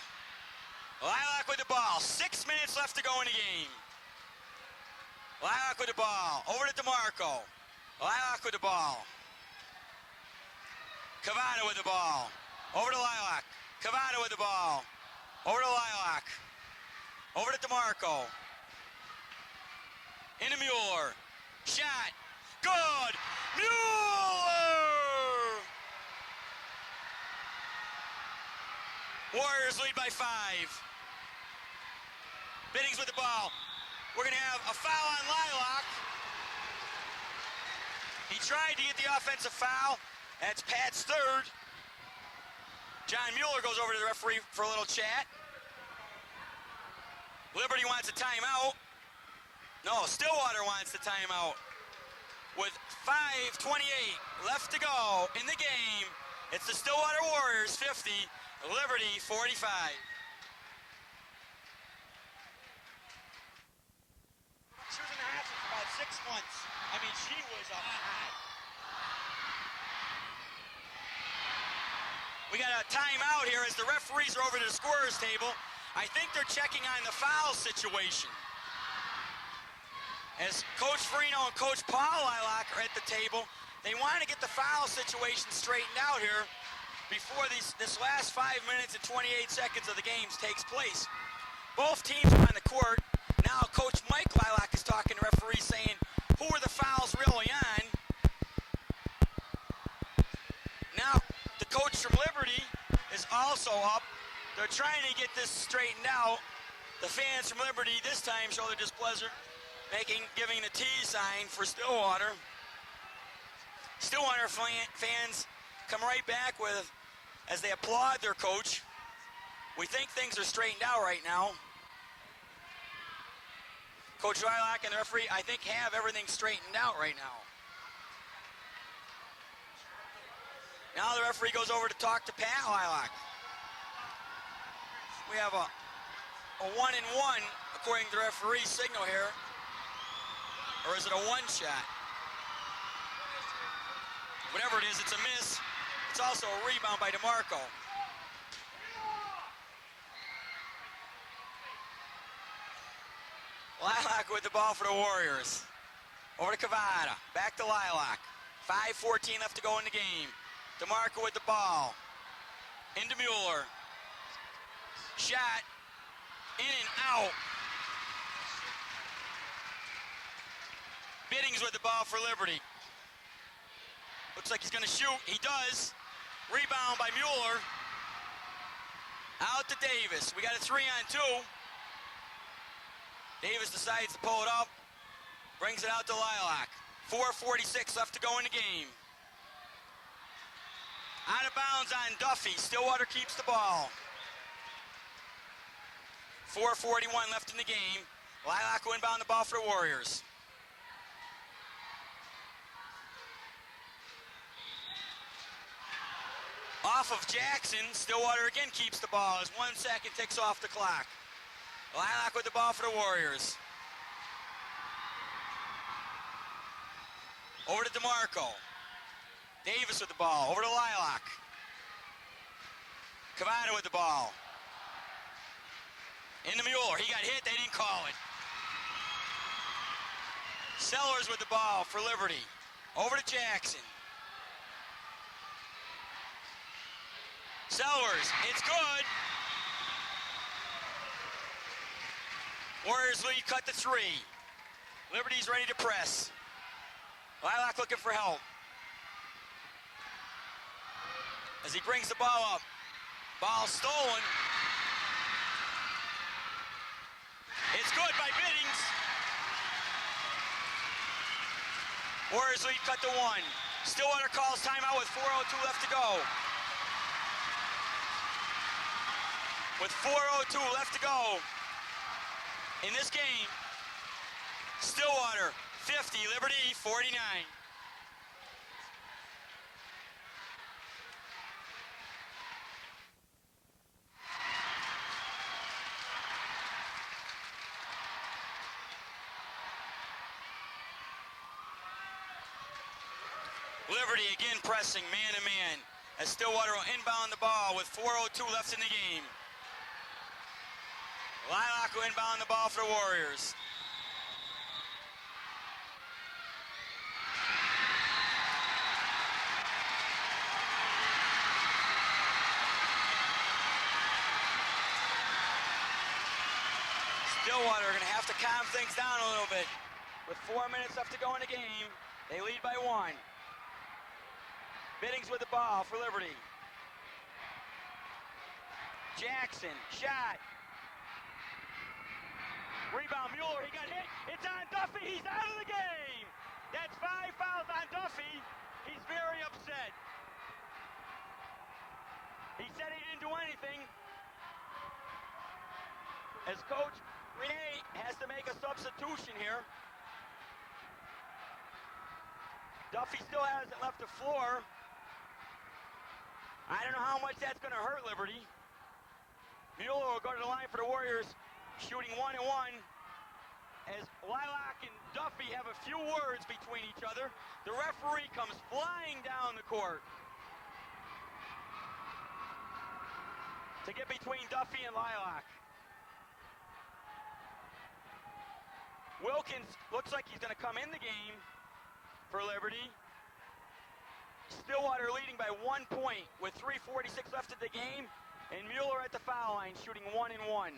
Lilac with the ball. 6 minutes left to go in the game. Lilac with the ball. Over to DeMarco. Lilac with the ball. Cavada with the ball. Over to Lilac. Cavada with the ball. Over to Lilac. Over to DeMarco. Into Mueller. Shot. Good. Mueller! Warriors lead by 5. Biddings with the ball. We're going to have a foul on Lilac. He tried to get the offensive foul. That's Pat's 3rd. John Mueller goes over to the referee for a little chat. Liberty wants a timeout. No, Stillwater wants the timeout. With 5:28 left to go in the game, it's the Stillwater Warriors 50, Liberty 45. She was in the house for about 6 months. I mean, she was a hot. We got a timeout here as the referees are over to the scorer's table. I think they're checking on the foul situation. As Coach Farino and Coach Paul Lilac are at the table, they want to get the foul situation straightened out here before this last 5 minutes and 28 seconds of the games takes place. Both teams are on the court. Now Coach Mike Lilac is talking to referees saying, who are the fouls really on? Now the coach from Liberty is also up. They're trying to get this straightened out. The fans from Liberty this time show their displeasure, giving the T sign for Stillwater. Stillwater fans come right back with, as they applaud their coach. We think things are straightened out right now. Coach Lilac and the referee, I think, have everything straightened out right now. Now the referee goes over to talk to Pat Lilac. We have a 1-and-1 according to the referee's signal here. Or is it a 1 shot? Whatever it is, it's a miss. It's also a rebound by DeMarco. Lilac with the ball for the Warriors. Over to Cavada. Back to Lilac. 5:14 left to go in the game. DeMarco with the ball. Into Mueller. Shot. In and out. Biddings with the ball for Liberty. Looks like he's going to shoot. He does. Rebound by Mueller. Out to Davis. We got a 3-on-2. Davis decides to pull it up. Brings it out to Lilac. 4:46 left to go in the game. Out of bounds on Duffy. Stillwater keeps the ball. 4:41 left in the game. Lilac will inbound the ball for the Warriors. Off of Jackson, Stillwater again keeps the ball as 1 second ticks off the clock. Lilac with the ball for the Warriors. Over to DeMarco. Davis with the ball. Over to Lilac. Cavada with the ball. Into Mueller. He got hit. They didn't call it. Sellers with the ball for Liberty. Over to Jackson. Sellers. It's good. Warriors lead, cut to 3. Liberty's ready to press. Lilac looking for help. As he brings the ball up. Ball stolen. It's good by Biddings. Warriors lead, cut to 1. Stillwater calls timeout with 4:02 left to go. With 4:02 left to go in this game, Stillwater 50, Liberty 49. Liberty again pressing man-to-man as Stillwater will inbound the ball with 4:02 left in the game. Lilac will inbound the ball for the Warriors. Stillwater are going to have to calm things down a little bit. With 4 minutes left to go in the game, they lead by 1. Biddings with the ball for Liberty. Jackson, shot. Rebound, Mueller, he got hit. It's on Duffy, he's out of the game. That's 5 fouls on Duffy. He's very upset. He said he didn't do anything. As Coach Renee has to make a substitution here. Duffy still hasn't left the floor. I don't know how much that's going to hurt Liberty. Mueller will go to the line for the Warriors, shooting 1 and 1. As Lilac and Duffy have a few words between each other, the referee comes flying down the court to get between Duffy and Lilac. Wilkins looks like he's going to come in the game for Liberty. Stillwater leading by 1 point with 3:46 left of the game, and Mueller at the foul line shooting 1 and 1.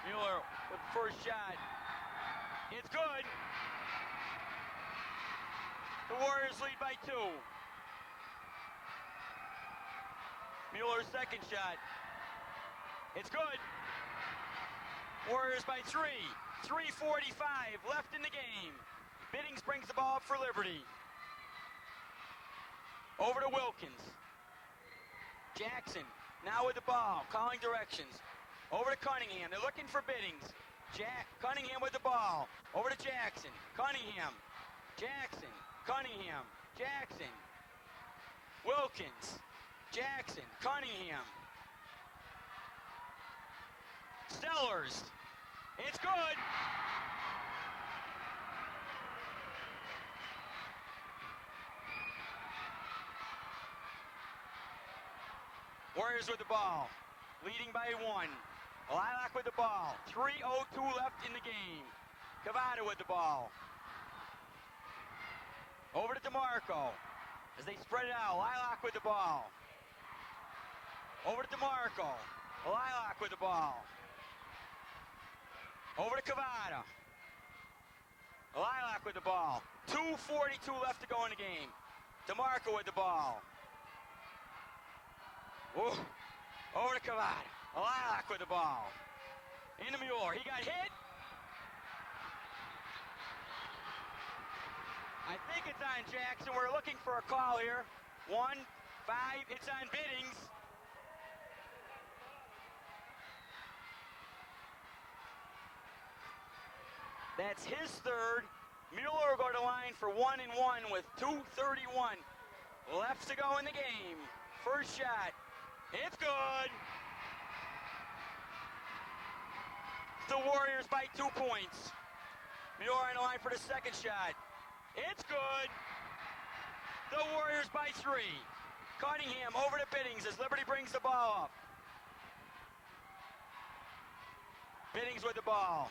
Mueller with the first shot. It's good. The Warriors lead by 2. Mueller's second shot. It's good. Warriors by 3. 3:45 left in the game. Biddings brings the ball up for Liberty. Over to Wilkins. Jackson now with the ball, calling directions. Over to Cunningham. They're looking for Biddings. Cunningham with the ball. Over to Jackson. Cunningham. Jackson. Cunningham. Jackson. Wilkins. Jackson. Cunningham. Sellers. It's good. Warriors with the ball, leading by 1. Lilac with the ball, 3:02 left in the game. Cavada with the ball. Over to DeMarco as they spread it out. Lilac with the ball. Over to DeMarco. Lilac with the ball. Over to Cavada. Lilac with the ball. 2:42 left to go in the game. DeMarco with the ball. Whoa. Over to Cavada. Lilac with the ball. Into Mueller. He got hit. I think it's on Jackson. We're looking for a call here. 1-5. It's on Biddings. That's his third. Mueller will go to line for 1-1 with 2:31 left to go in the game. First shot. It's good. The Warriors by 2 points. Mueller on the line for the second shot. It's good. The Warriors by 3. Cunningham over to Biddings as Liberty brings the ball up. Biddings with the ball.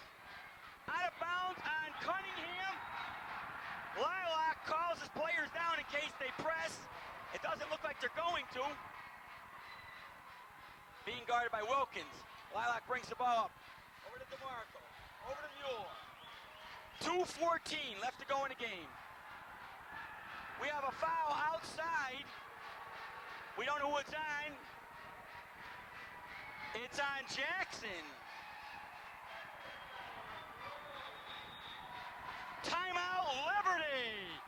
Out of bounds on Cunningham. Lilac calls his players down in case they press. It doesn't look like they're going to. Being guarded by Wilkins. Lilac brings the ball up. Over to DeMarco. Over to Mueller. 2:14 left to go in the game. We have a foul outside. We don't know who it's on. It's on Jackson. Timeout, Liberty.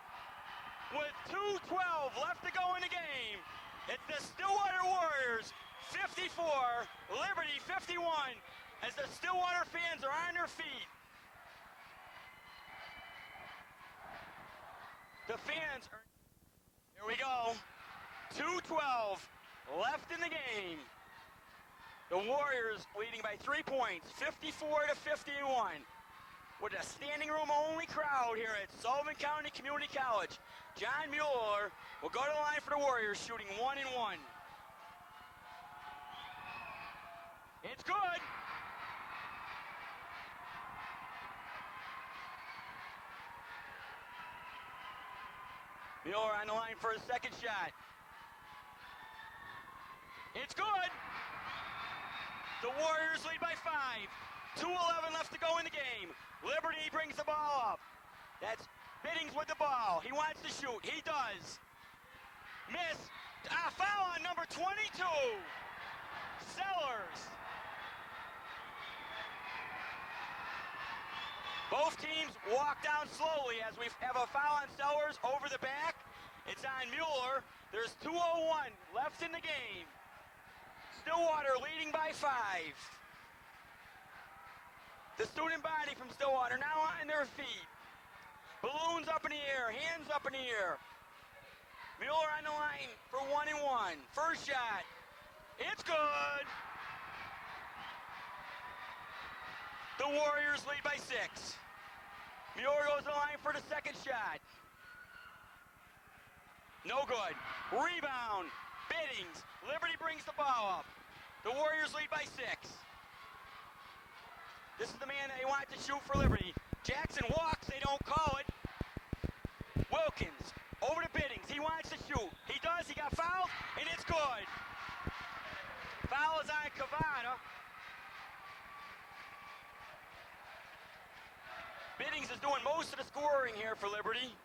With 2:12 left to go in the game. It's the Stillwater Warriors 54, Liberty 51, as the Stillwater fans are on their feet. The fans are, here we go, 2:12 left in the game. The Warriors leading by 3 points, 54-51. With a standing room only crowd here at Sullivan County Community College. John Mueller will go to the line for the Warriors, shooting 1-1. It's good. Mueller on the line for his second shot. It's good. The Warriors lead by 5. 2:11 left to go in the game. Liberty brings the ball up. That's Biddings with the ball. He wants to shoot. He does. Miss. Foul on number 22. Sellers. Both teams walk down slowly as we have a foul on Sellers over the back. It's on Mueller. There's 2:01 left in the game. Stillwater leading by 5. The student body from Stillwater now on their feet. Balloons up in the air, hands up in the air. Mueller on the line for 1-1. First shot. It's good. The Warriors lead by 6. Mueller goes to the line for the second shot. No good. Rebound. Biddings. Liberty brings the ball up. The Warriors lead by 6. This is the man they want to shoot for Liberty. Jackson walks, they don't call it. Wilkins, over to Biddings, he wants to shoot. He does, he got fouled, and it's good. Foul is on Cavada. Biddings is doing most of the scoring here for Liberty.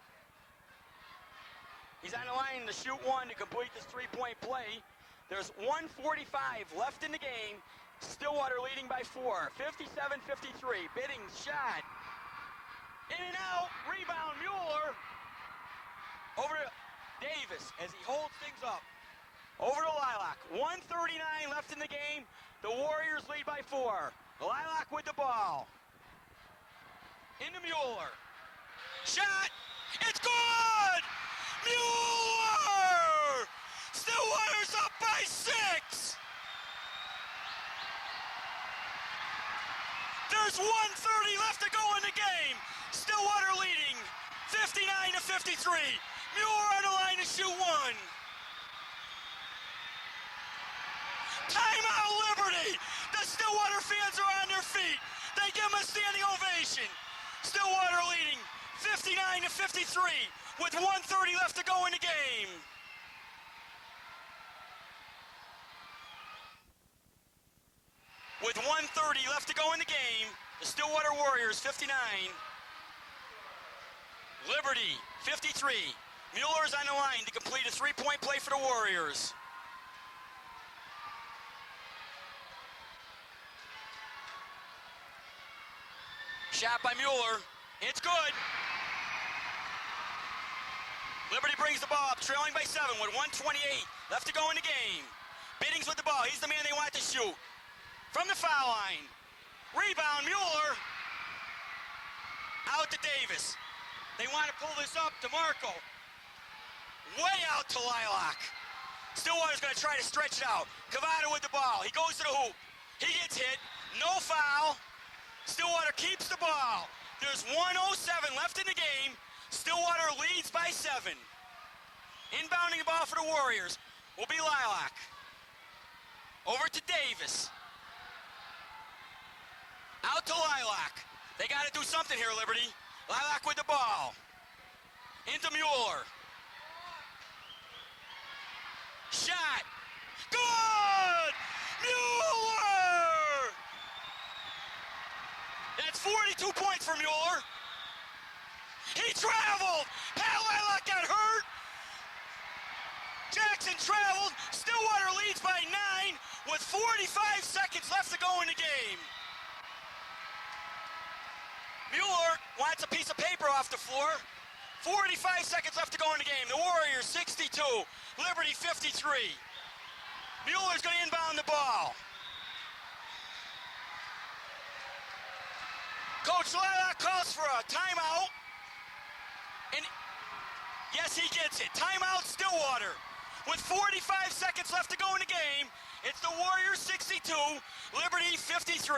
He's on the line to shoot one to complete this three-point play. There's 1:45 left in the game. Stillwater leading by 4, 57-53. Biddings shot. In and out, rebound, Mueller. Over to Davis as he holds things up. Over to Lilac, 1:39 left in the game. The Warriors lead by 4. Lilac with the ball. Into Mueller. Shot, it's good! Mueller! Stillwater's up by 6! There's 1:30 left to go in the game. Stillwater leading 59-53. Mueller on the line to shoot one. Timeout, Liberty! The Stillwater fans are on their feet. They give them a standing ovation. Stillwater leading 59-53 with 1:30 left to go in the game. With 1:30 left to go in the game, the Stillwater Warriors 59, Liberty 53. Mueller's on the line to complete a three-point play for the Warriors. Shot by Mueller. It's good. Liberty brings the ball up, trailing by 7 with 1:28 left to go in the game. Biddings with the ball. He's the man they want to shoot. From the foul line. Rebound, Mueller. Out to Davis. They want to pull this up to Marco. Way out to Lilac. Stillwater's going to try to stretch it out. Cavada with the ball. He goes to the hoop. He gets hit. No foul. Stillwater keeps the ball. There's 1:07 left in the game. Stillwater leads by 7. Inbounding the ball for the Warriors will be Lilac. Over to Davis. Out to Lilac. They got to do something here, Liberty. Lilac with the ball. Into Mueller. Shot. Good! Mueller! That's 42 points for Mueller. He traveled. Pat Lilac got hurt. Jackson traveled. Stillwater leads by 9 with 45 seconds left to go in the game. Mueller wants a piece of paper off the floor. 45 seconds left to go in the game. The Warriors 62, Liberty 53. Mueller's going to inbound the ball. Coach Lilac calls for a timeout. And yes, he gets it. Timeout, Stillwater. With 45 seconds left to go in the game, it's the Warriors 62, Liberty 53.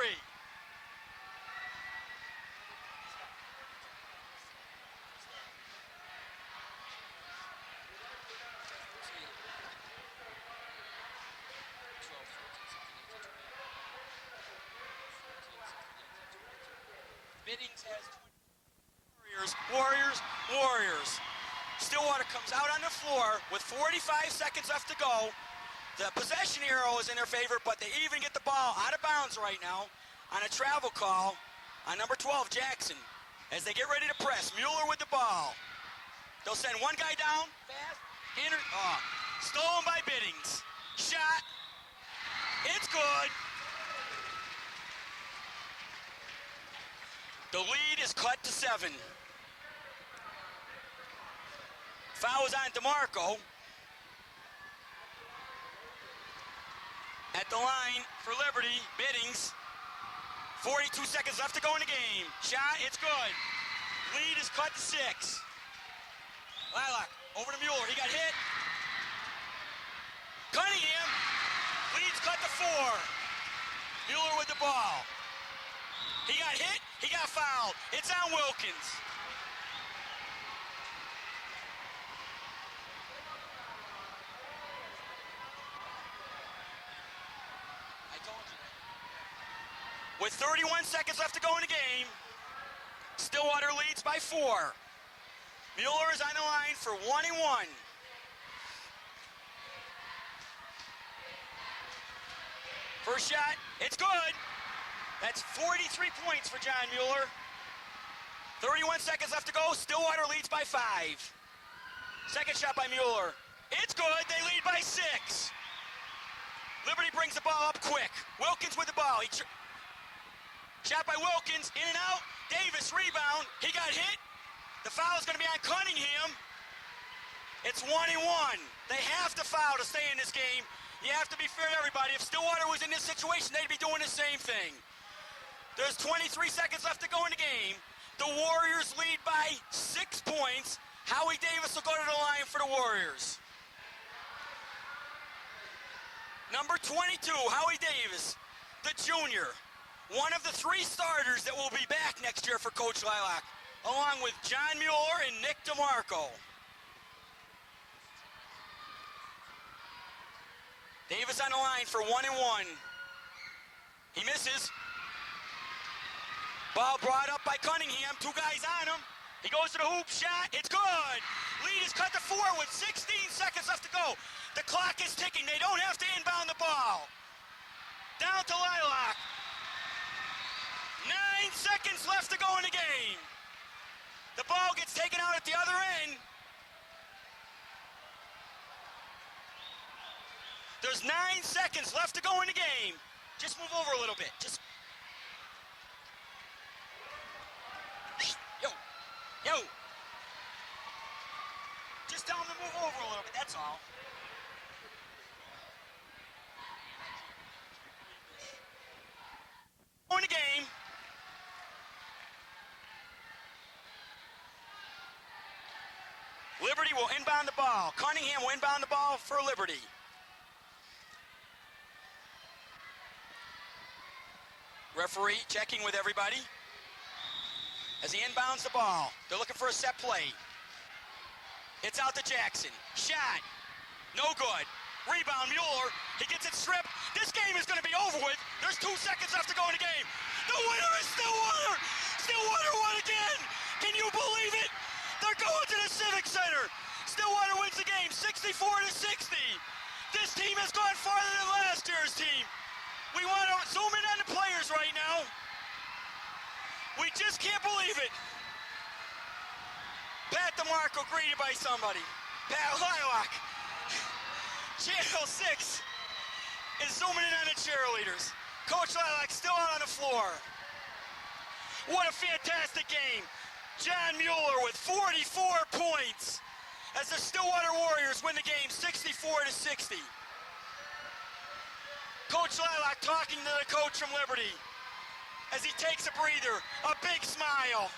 Biddings has Warriors. Stillwater comes out on the floor with 45 seconds left to go. The possession arrow is in their favor, but they even get the ball out of bounds right now on a travel call on number 12, Jackson. As they get ready to press, Mueller with the ball. They'll send one guy down, fast, stolen by Biddings. Shot, it's good. The lead is cut to 7. Foul is on DeMarco. At the line for Liberty, Biddings. 42 seconds left to go in the game. Shot, it's good. Lead is cut to 6. Lilac, over to Mueller, he got hit. Cunningham, lead's cut to 4. Mueller with the ball. He got hit, he got fouled. It's on Wilkins. I told you that. With 31 seconds left to go in the game, Stillwater leads by 4. Mueller is on the line for 1 and 1. First shot, it's good. That's 43 points for John Mueller. 31 seconds left to go. Stillwater leads by 5. Second shot by Mueller. It's good. They lead by 6. Liberty brings the ball up quick. Wilkins with the ball. Shot by Wilkins. In and out. Davis rebound. He got hit. The foul is going to be on Cunningham. It's 1 and 1. They have to foul to stay in this game. You have to be fair to everybody. If Stillwater was in this situation, they'd be doing the same thing. There's 23 seconds left to go in the game. The Warriors lead by 6 points. Howie Davis will go to the line for the Warriors. Number 22, Howie Davis, the junior. One of the 3 starters that will be back next year for Coach Lilac, along with John Mueller and Nick DeMarco. Davis on the line for 1-1. He misses. Ball brought up by Cunningham. 2 guys on him. He goes to the hoop. Shot. It's good. Lead is cut to 4 with 16 seconds left to go. The clock is ticking. They don't have to inbound the ball. Down to Lilac. 9 seconds left to go in the game. The ball gets taken out at the other end. There's 9 seconds left to go in the game. Just move over a little bit. Just. Yo. Just tell him to move over a little bit, that's all. In the game. Liberty will inbound the ball. Cunningham will inbound the ball for Liberty. Referee checking with everybody as he inbounds the ball. They're looking for a set play. It's out to Jackson. Shot. No good. Rebound, Mueller. He gets it stripped. This game is going to be over with. There's 2 seconds left to go in the game. The winner is Stillwater. Stillwater won again. Can you believe it? They're going to the Civic Center. Stillwater wins the game 64-60. This team has gone farther than last year's team. We want to zoom in on the players right now. We just can't believe it. Pat DeMarco greeted by somebody. Pat Lilac. Channel 6 is zooming in on the cheerleaders. Coach Lilac still out on the floor. What a fantastic game. John Mueller with 44 points as the Stillwater Warriors win the game 64-60. Coach Lilac talking to the coach from Liberty as he takes a breather, a big smile.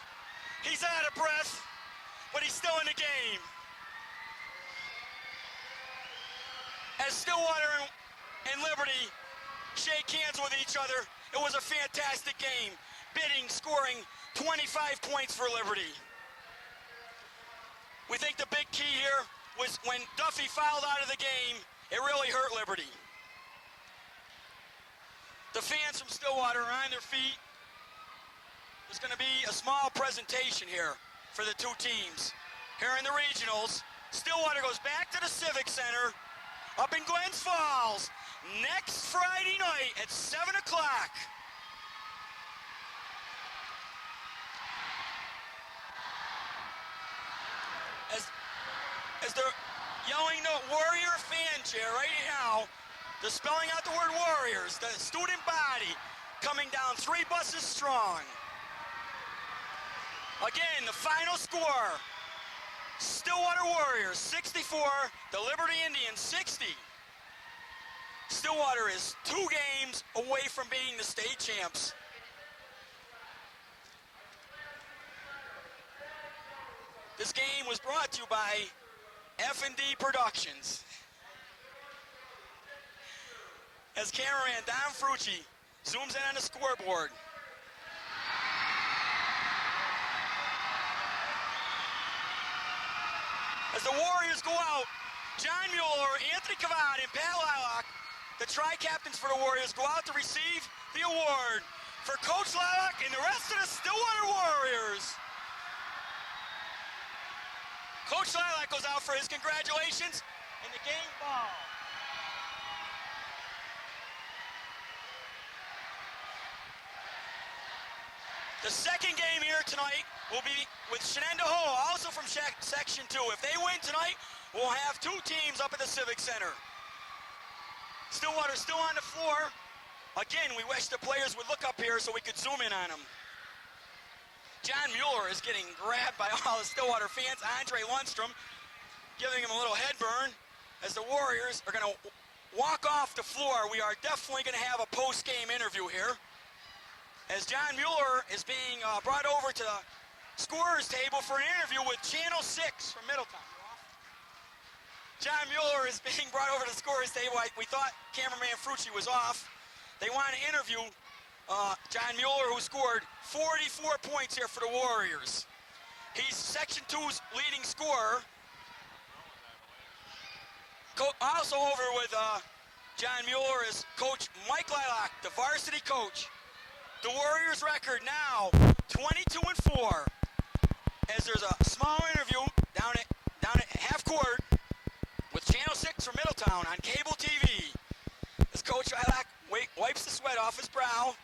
He's out of breath, but he's still in the game. As Stillwater and Liberty shake hands with each other, it was a fantastic game. Bidding scoring 25 points for Liberty. We think the big key here was when Duffy fouled out of the game, it really hurt Liberty. The fans from Stillwater are on their feet. There's going to be a small presentation here for the 2 teams. Here in the regionals, Stillwater goes back to the Civic Center up in Glens Falls next Friday night at 7 o'clock. As they're yelling the Warrior fan cheer right now, they're spelling out the word Warriors, the student body coming down 3 buses strong. Again, the final score, Stillwater Warriors 64, the Liberty Indians 60. Stillwater is 2 games away from being the state champs. This game was brought to you by F&D Productions. As cameraman Don Frucci zooms in on the scoreboard. As the Warriors go out, John Mueller, Anthony Cavad, and Pat Lilac, the tri-captains for the Warriors, go out to receive the award for Coach Lilac and the rest of the Stillwater Warriors. Coach Lilac goes out for his congratulations, and the game ball. The second game here tonight will be with Shenandoah, also from Section 2. If they win tonight, we'll have 2 teams up at the Civic Center. Stillwater's still on the floor. Again, we wish the players would look up here so we could zoom in on them. John Mueller is getting grabbed by all the Stillwater fans. Andre Lundstrom giving him a little head burn as the Warriors are going to walk off the floor. We are definitely going to have a post-game interview here, as John Mueller is being brought over to the scorer's table for an interview with Channel 6 from Middletown. John Mueller is being brought over to the scorer's table. We thought cameraman Frucci was off. They want to interview John Mueller, who scored 44 points here for the Warriors. He's Section 2's leading scorer. Also over with John Mueller is Coach Mike Lilac, the varsity coach. The Warriors' record now 22-4. As there's a small interview down at half court with Channel 6 from Middletown on cable TV. As Coach Lilac wipes the sweat off his brow.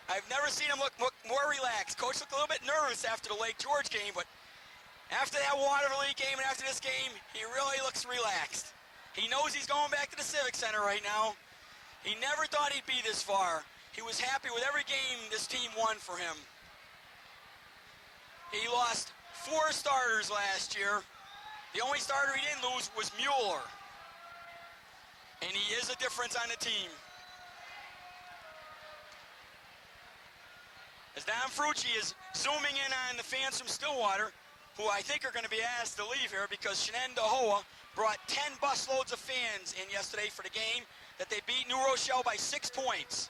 I've never seen him look more relaxed. Coach looked a little bit nervous after the Lake George game, but after that Waterloo game and after this game, he really looks relaxed. He knows he's going back to the Civic Center right now. He never thought he'd be this far. He was happy with every game this team won for him. He lost 4 starters last year. The only starter he didn't lose was Mueller. And he is a difference on the team. As Don Frucci is zooming in on the fans from Stillwater, who I think are going to be asked to leave here because Shenandoah brought 10 busloads of fans in yesterday for the game that they beat New Rochelle by 6 points.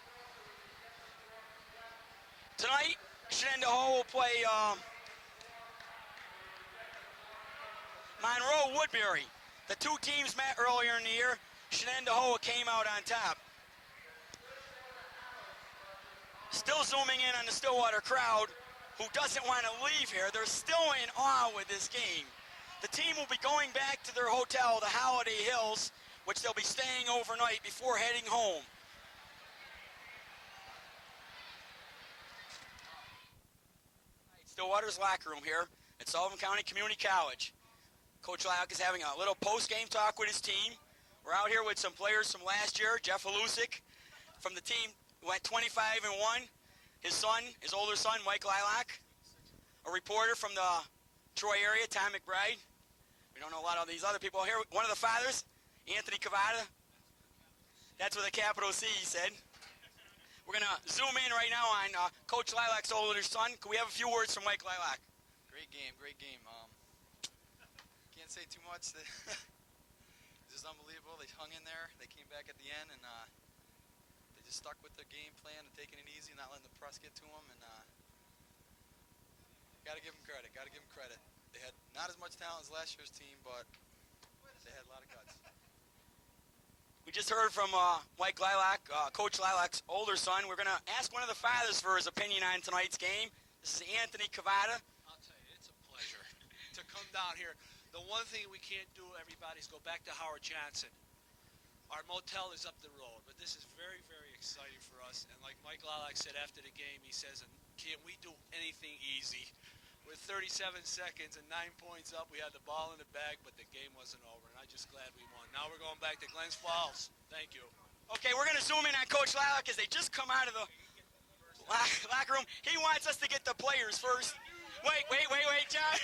Tonight, Shenandoah will play Monroe Woodbury. The 2 teams met earlier in the year. Shenandoah came out on top. Still zooming in on the Stillwater crowd, who doesn't want to leave here. They're still in awe with this game. The team will be going back to their hotel, the Holiday Hills, which they'll be staying overnight before heading home. Stillwater's locker room here at Sullivan County Community College. Coach Lilac is having a little post-game talk with his team. We're out here with some players from last year. Jeff Halusik from the team went 25-1. His son, his older son, Mike Lilac. A reporter from the Troy area, Tom McBride. We don't know a lot of these other people here. One of the fathers, Anthony Cavada. That's with a capital C, he said. We're going to zoom in right now on Coach Lilac's older son. Can we have a few words from Mike Lilac? Great game, great game. Can't say too much. It's just unbelievable. They hung in there. They came back at the end, and they just stuck with their game plan and taking it easy, not letting the press get to them. And got to give them credit. Got to give them credit. They had not as much talent as last year's team, but they had a lot of guts. We just heard from Mike Lilac, Coach Lilac's older son. We're going to ask one of the fathers for his opinion on tonight's game. This is Anthony Cavada. I'll tell you, it's a pleasure to come down here. The one thing we can't do, everybody, is go back to Howard Johnson. Our motel is up the road, but this is very, very exciting for us. And like Mike Lilac said after the game, he says, "Can't we do anything easy?" With 37 seconds and 9 points up, we had the ball in the bag, but the game wasn't over, and I'm just glad we won. Now we're going back to Glens Falls. Thank you. Okay, we're going to zoom in on Coach Lilac as they just come out of the locker room. He wants us to get the players first. Wait, John.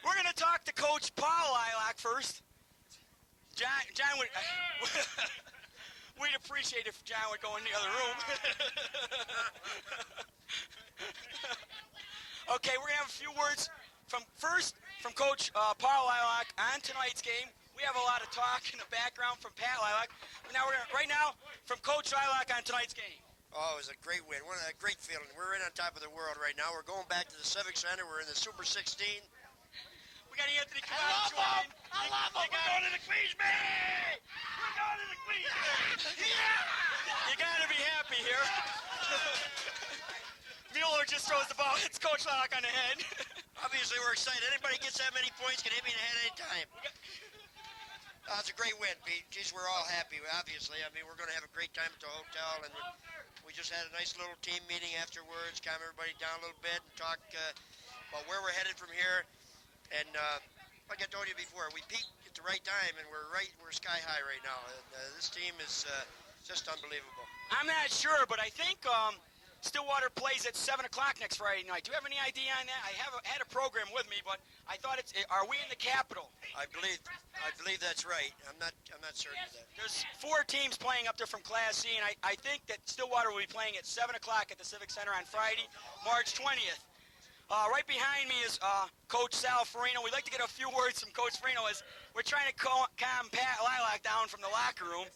We're going to talk to Coach Paul Lilac first. John would... We'd appreciate if John would go in the other room. Okay, we're going to have a few words from Coach Paul Lilac on tonight's game. We have a lot of talk in the background from Pat Lilac. Right now, from Coach Lilac on tonight's game. Oh, it was a great win. What a great feeling. We're right on top of the world right now. We're going back to the Civic Center. We're in the Super 16. We got Anthony Cavada joining. I love him. We're going to the Queens, baby! We're going to the Queens, baby! Yeah! You got to be happy here. Mueller just throws the ball. It's Coach Lilac on the head. Obviously, we're excited. Anybody gets that many points can hit me in the head any time. It's a great win, Pete. Geez, we're all happy, obviously. I mean, we're going to have a great time at the hotel, and we just had a nice little team meeting afterwards, calm everybody down a little bit, and talk about where we're headed from here. And like I told you before, we peaked at the right time, and we're sky high right now. And this team is just unbelievable. I'm not sure, but I think Stillwater plays at 7 o'clock next Friday night. Do you have any idea on that? I had a program with me, but I thought are we in the Capitol? I believe that's right. I'm not certain of that. There's 4 teams playing up there from Class C, and I think that Stillwater will be playing at 7 o'clock at the Civic Center on Friday, March 20th. Right behind me is Coach Sal Farino. We'd like to get a few words from Coach Farino as we're trying to calm Pat Lilac down from the locker room.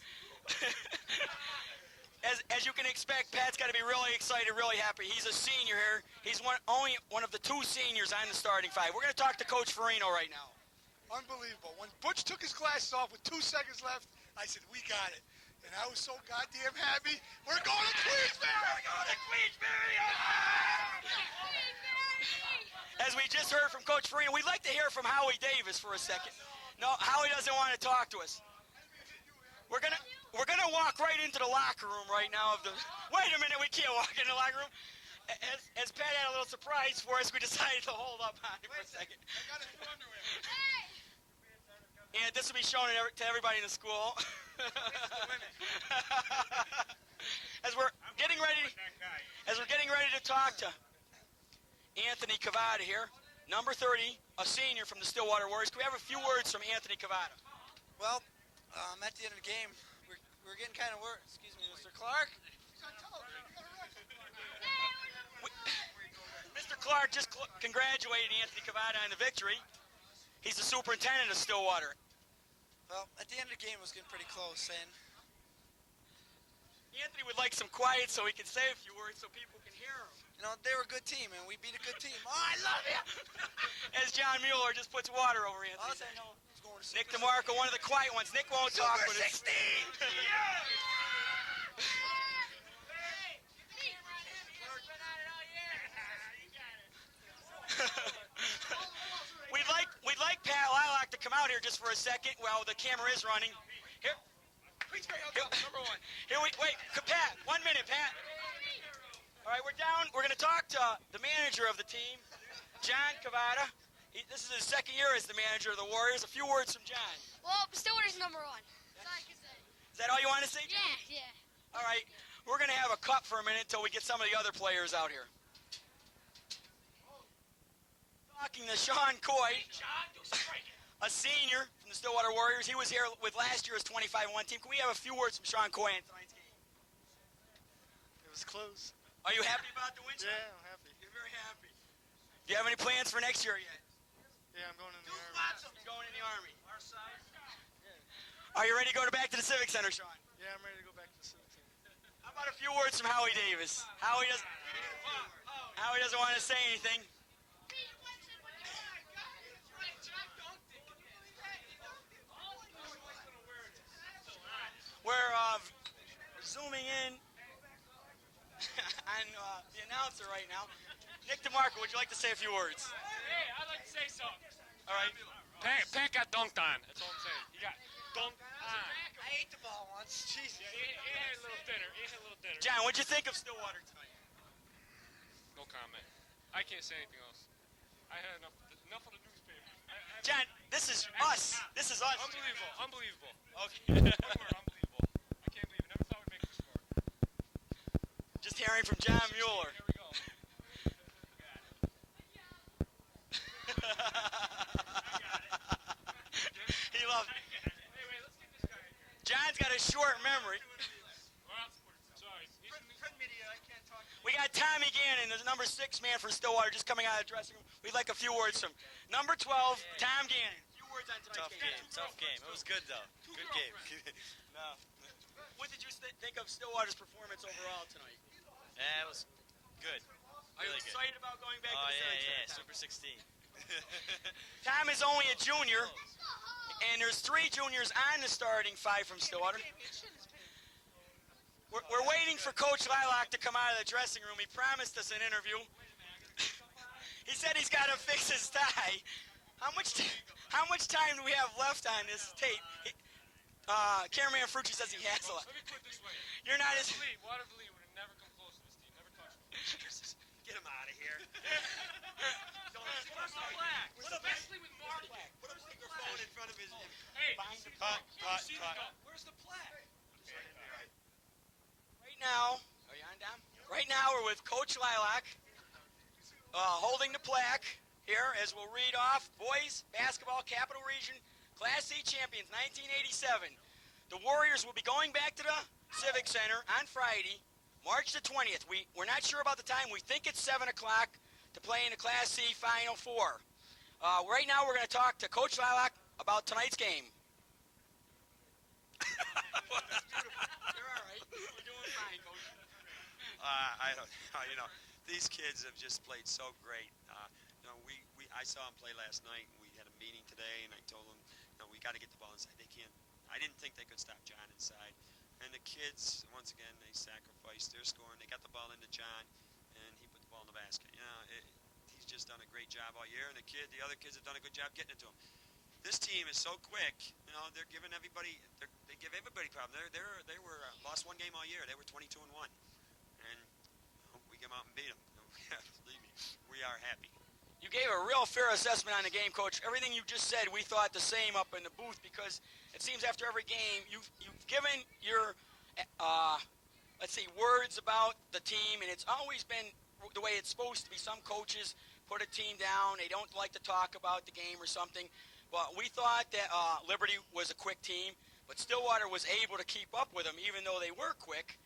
As you can expect, Pat's got to be really excited, really happy. He's a senior here. He's only one of the 2 seniors on the starting 5. We're going to talk to Coach Farino right now. Unbelievable. When Butch took his glasses off with 2 seconds left, I said, we got it. And I was so goddamn happy. We're going to Queensbury! We're going to Queensbury! As we just heard from Coach Farina, we'd like to hear from Howie Davis for a second. No, Howie doesn't want to talk to us. We're gonna walk right into the locker room right now. Wait a minute, we can't walk in the locker room. As Pat had a little surprise for us, we decided to hold up on him for a second. I got a new underwear. And this will be shown to everybody in the school. As we're getting ready to talk to Anthony Cavada here, number 30, a senior from the Stillwater Warriors. Can we have a few words from Anthony Cavada? Well, at the end of the game, we're getting kind of worried. Excuse me, Mr. Clark. Mr. Clark just congratulated Anthony Cavada on the victory. He's the superintendent of Stillwater. Well, at the end of the game, it was getting pretty close, and Anthony would like some quiet so he can say a few words so people can hear him. you know, they were a good team, and we beat a good team. Oh, I love you! As John Mueller just puts water over Anthony. All I know is going to Nick DeMarco, one of the quiet ones. Nick won't talk with us. 16! We'd like Pat Lilac to come out here just for a second while the camera is running. Here. Number 1. Here wait, Pat, 1 minute, Pat. All right, we're down. We're going to talk to the manager of the team, John Cavada. This is his second year as the manager of the Warriors. A few words from John. Well, Stillwater's number 1. That's all I can say. Is that all you want to say, John? Yeah. All right, we're going to have a cut for a minute until we get some of the other players out here. Talking to Sean Coy, a senior from the Stillwater Warriors. He was here with last year's 25-1 team. Can we have a few words from Sean Coy on tonight's game? It was close. Are you happy about the win? Yeah, I'm happy. You're very happy. Do you have any plans for next year yet? Yeah, I'm going in the Army. He's going in the Army. Are you ready to go back to the Civic Center, Sean? Yeah, I'm ready to go back to the Civic Center. How about a few words from Howie Davis? Howie doesn't want to say anything. We're zooming in on the announcer right now. Nick DeMarco, would you like to say a few words? Hey, I'd like to say something. All right. Pat got dunked on. That's all I'm saying. He got dunked on. I ate the ball once. Jeez. Yeah, he had a little dinner. John, what'd you think of Stillwater tonight? No comment. I can't say anything else. I had enough of the newspaper. John, this is us. This is us. Unbelievable. Okay. One word, unbelievable. I can't believe it. Never thought we'd make this far. Just hearing from John Mueller. Here we go. He loves it. Wait, let's get this guy in here. John's got a short memory. Sorry. We got Tommy Gannon, the number 6 man for Stillwater, just coming out of the dressing room. We'd like a few words from number 12, Tom Gannon. A few words on tonight's game. Tough game. It was good, though. Good game. No. What did you think of Stillwater's performance overall tonight? Yeah, it was good. Are you Really good. excited about going back Oh, to the Civic yeah. Center, Tom? Super 16. Tom is only a junior, and there's 3 juniors on the starting 5 from Stillwater. We're waiting for Coach Lilac to come out of the dressing room. He promised us an interview. He said he's got to fix his tie. How much time do we have left on this tape? Cameraman Frucci says he has a lot. Let me put it this way. You're not as... Waterville would have never come close to this team. Never touched them. Get him out of here. Where's the flag? Especially with Mark. Put a microphone in front of his... Hey, Cut. where's the flag? Right now, are you on, Dom? Right now we're with Coach Lilac, holding the plaque here as we'll read off Boys Basketball Capital Region Class C Champions 1987. The Warriors will be going back to the Civic Center on Friday, March the 20th. We're not sure about the time. We think it's 7 o'clock to play in the Class C Final Four. Right now we're going to talk to Coach Lilac about tonight's game. You're all right. You're doing fine, Coach. I don't know. These kids have just played so great. We I saw him play last night. We had a meeting today, and I told him, we got to get the ball inside. They can't. I didn't think they could stop John inside. And the kids, once again, they sacrificed their scoring. They got the ball into John, and he put the ball in the basket. He's just done a great job all year, and the other kids have done a good job getting it to him. This team is so quick. They're giving everybody. They give everybody problems. They were lost one game all year. They were 22-1, and we came out and beat them. Believe me, we are happy. You gave a real fair assessment on the game, Coach. Everything you just said, we thought the same up in the booth, because it seems after every game you've given your words about the team, and it's always been the way it's supposed to be. Some coaches put a team down; they don't like to talk about the game or something. But we thought that Liberty was a quick team, but Stillwater was able to keep up with them, even though they were quick.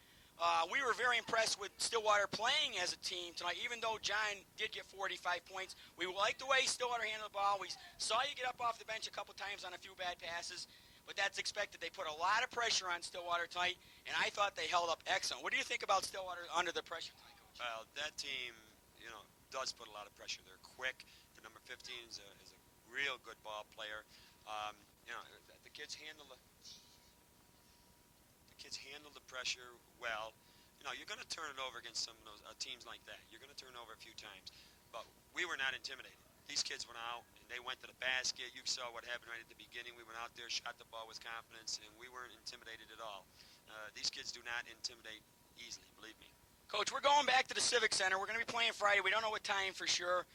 We were very impressed with Stillwater playing as a team tonight, even though John did get 45 points. We liked the way Stillwater handled the ball. We saw you get up off the bench a couple times on a few bad passes, but that's expected. They put a lot of pressure on Stillwater tonight, and I thought they held up excellent. What do you think about Stillwater under the pressure tonight, Coach? Well, that team, does put a lot of pressure. They're quick. The number 15 is a real good ball player. The kids handle the pressure well. You're going to turn it over against some of those teams like that. You're going to turn over a few times. But we were not intimidated. These kids went out, and they went to the basket. You saw what happened right at the beginning. We went out there, shot the ball with confidence, and we weren't intimidated at all. These kids do not intimidate easily, believe me. Coach, we're going back to the Civic Center. We're going to be playing Friday. We don't know what time for sure.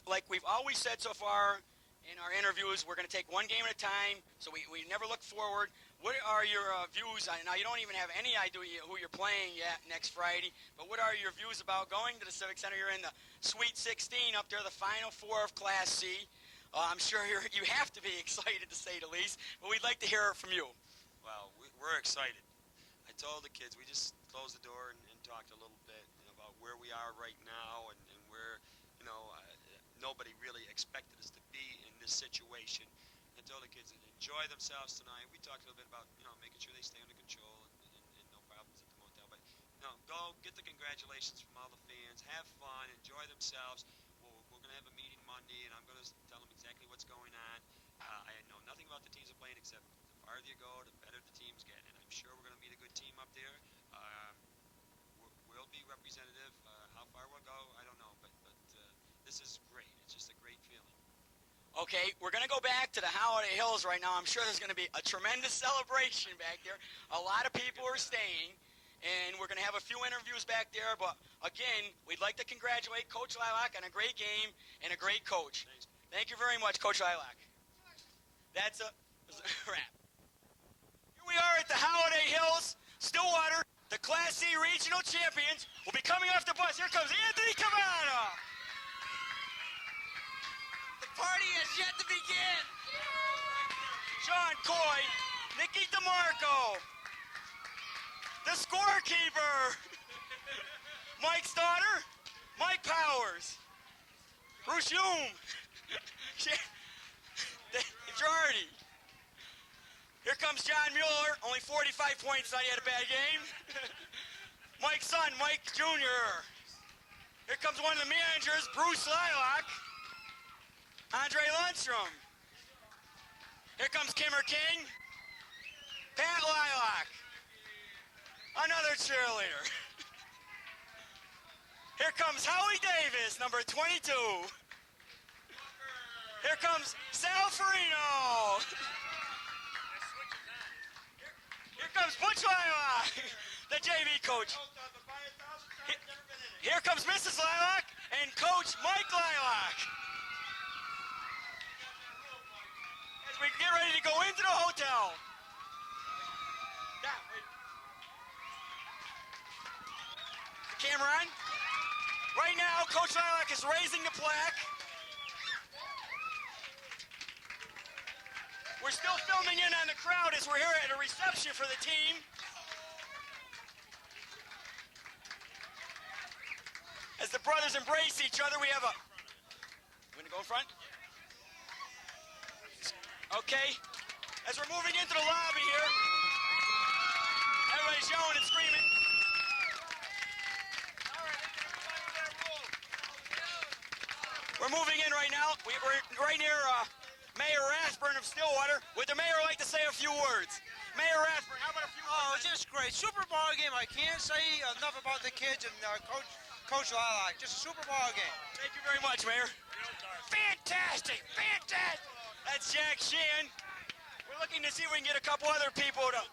Like we've always said so far in our interviews, we're going to take one game at a time, so we never look forward. What are your views on it? Now, you don't even have any idea who you're playing yet next Friday, but what are your views about going to the Civic Center? You're in the Sweet 16 up there, the Final Four of Class C. I'm sure you have to be excited, to say the least, but we'd like to hear it from you. Well, we're excited. I told the kids, we just closed the door and talked a little bit about where we are right now and where, nobody really expected us to be in this situation. I told the kids to enjoy themselves tonight. We talked a little bit about, making sure they stay under control and no problems at the motel. But, go get the congratulations from all the fans. Have fun. Enjoy themselves. We're going to have a meeting Monday, and I'm going to tell them exactly what's going on. I know nothing about the teams they're playing except the farther you go, the better the teams get. And I'm sure we're going to meet a good team up there. We'll be representative. How far we'll go, I don't know. But this is great. It's just a great feeling. Okay, we're going to go back to the Holiday Hills right now. I'm sure there's going to be a tremendous celebration back there. A lot of people are staying, and we're going to have a few interviews back there. But, again, we'd like to congratulate Coach Lilac on a great game and a great coach. Thanks. Thank you very much, Coach Lilac. That's a wrap. Here we are at the Holiday Hills. Stillwater, the Class C regional champions, will be coming off the bus. Here comes Anthony Cavana. Party has yet to begin. Sean Coy, Nicky DeMarco, the scorekeeper, Mike's daughter, Mike Powers, Bruce Hume, Girardi. Here comes John Mueller, only 45 points, thought he had a bad game. Mike's son, Mike Jr. Here comes one of the managers, Bruce Lilac. Andre Lundstrom. Here comes Kimmer King. Pat Lilac. Another cheerleader. Here comes Howie Davis, number 22. Here comes Sal Farino. Here comes Butch Lilac, the JV coach. Here comes Mrs. Lilac and Coach Mike Lilac. We get ready to go into the hotel. The camera on. Right now, Coach Lilac is raising the plaque. We're still filming in on the crowd as we're here at a reception for the team. As the brothers embrace each other, we have a... You want to go in front? Okay, as we're moving into the lobby here, everybody's yelling and screaming. All right, let's get everybody in that room. We're moving in right now. We're right near Mayor Rathburn of Stillwater. Would the mayor like to say a few words? Mayor Rathburn, how about a few words? Oh, it's just great. Super Bowl game. I can't say enough about the kids and Coach Lilac. Just a Super Bowl game. Thank you very much, Mayor. Fantastic, fantastic. That's Jack Sheehan. We're looking to see if we can get a couple other people to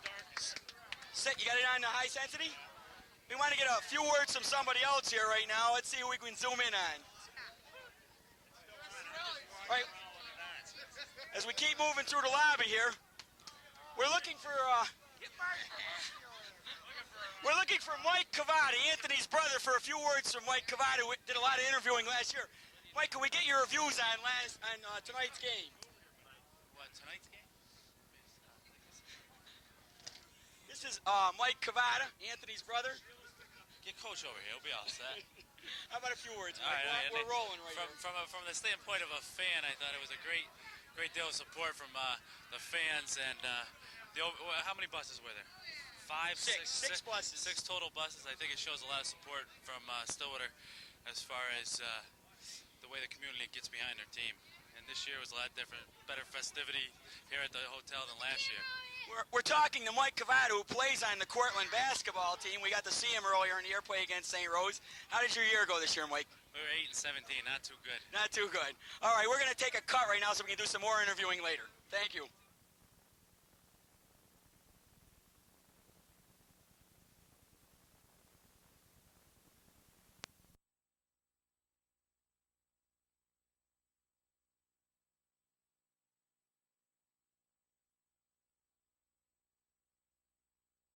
sit. You got it on the high sensitivity? We want to get a few words from somebody else here right now. Let's see who we can zoom in on. All right. As we keep moving through the lobby here, we're looking for Mike Cavati, Anthony's brother, for a few words from Mike Cavati, who did a lot of interviewing last year. Mike, can we get your reviews on tonight's game? What, tonight's game? This is Mike Cavati, Anthony's brother. Get Coach over here. He'll be all set. How about a few words, Mike? All right, We're rolling right here. From the standpoint of a fan, I thought it was a great deal of support from the fans. And how many buses were there? Six buses. 6 total buses. I think it shows a lot of support from Stillwater as far as the way the community gets behind their team. And this year was a lot different, better festivity here at the hotel than last year. We're talking to Mike Cavati, who plays on the Cortland basketball team. We got to see him earlier in the year play against St. Rose. How did your year go this year, Mike? We were 8-17, not too good. Not too good. All right, we're going to take a cut right now so we can do some more interviewing later. Thank you.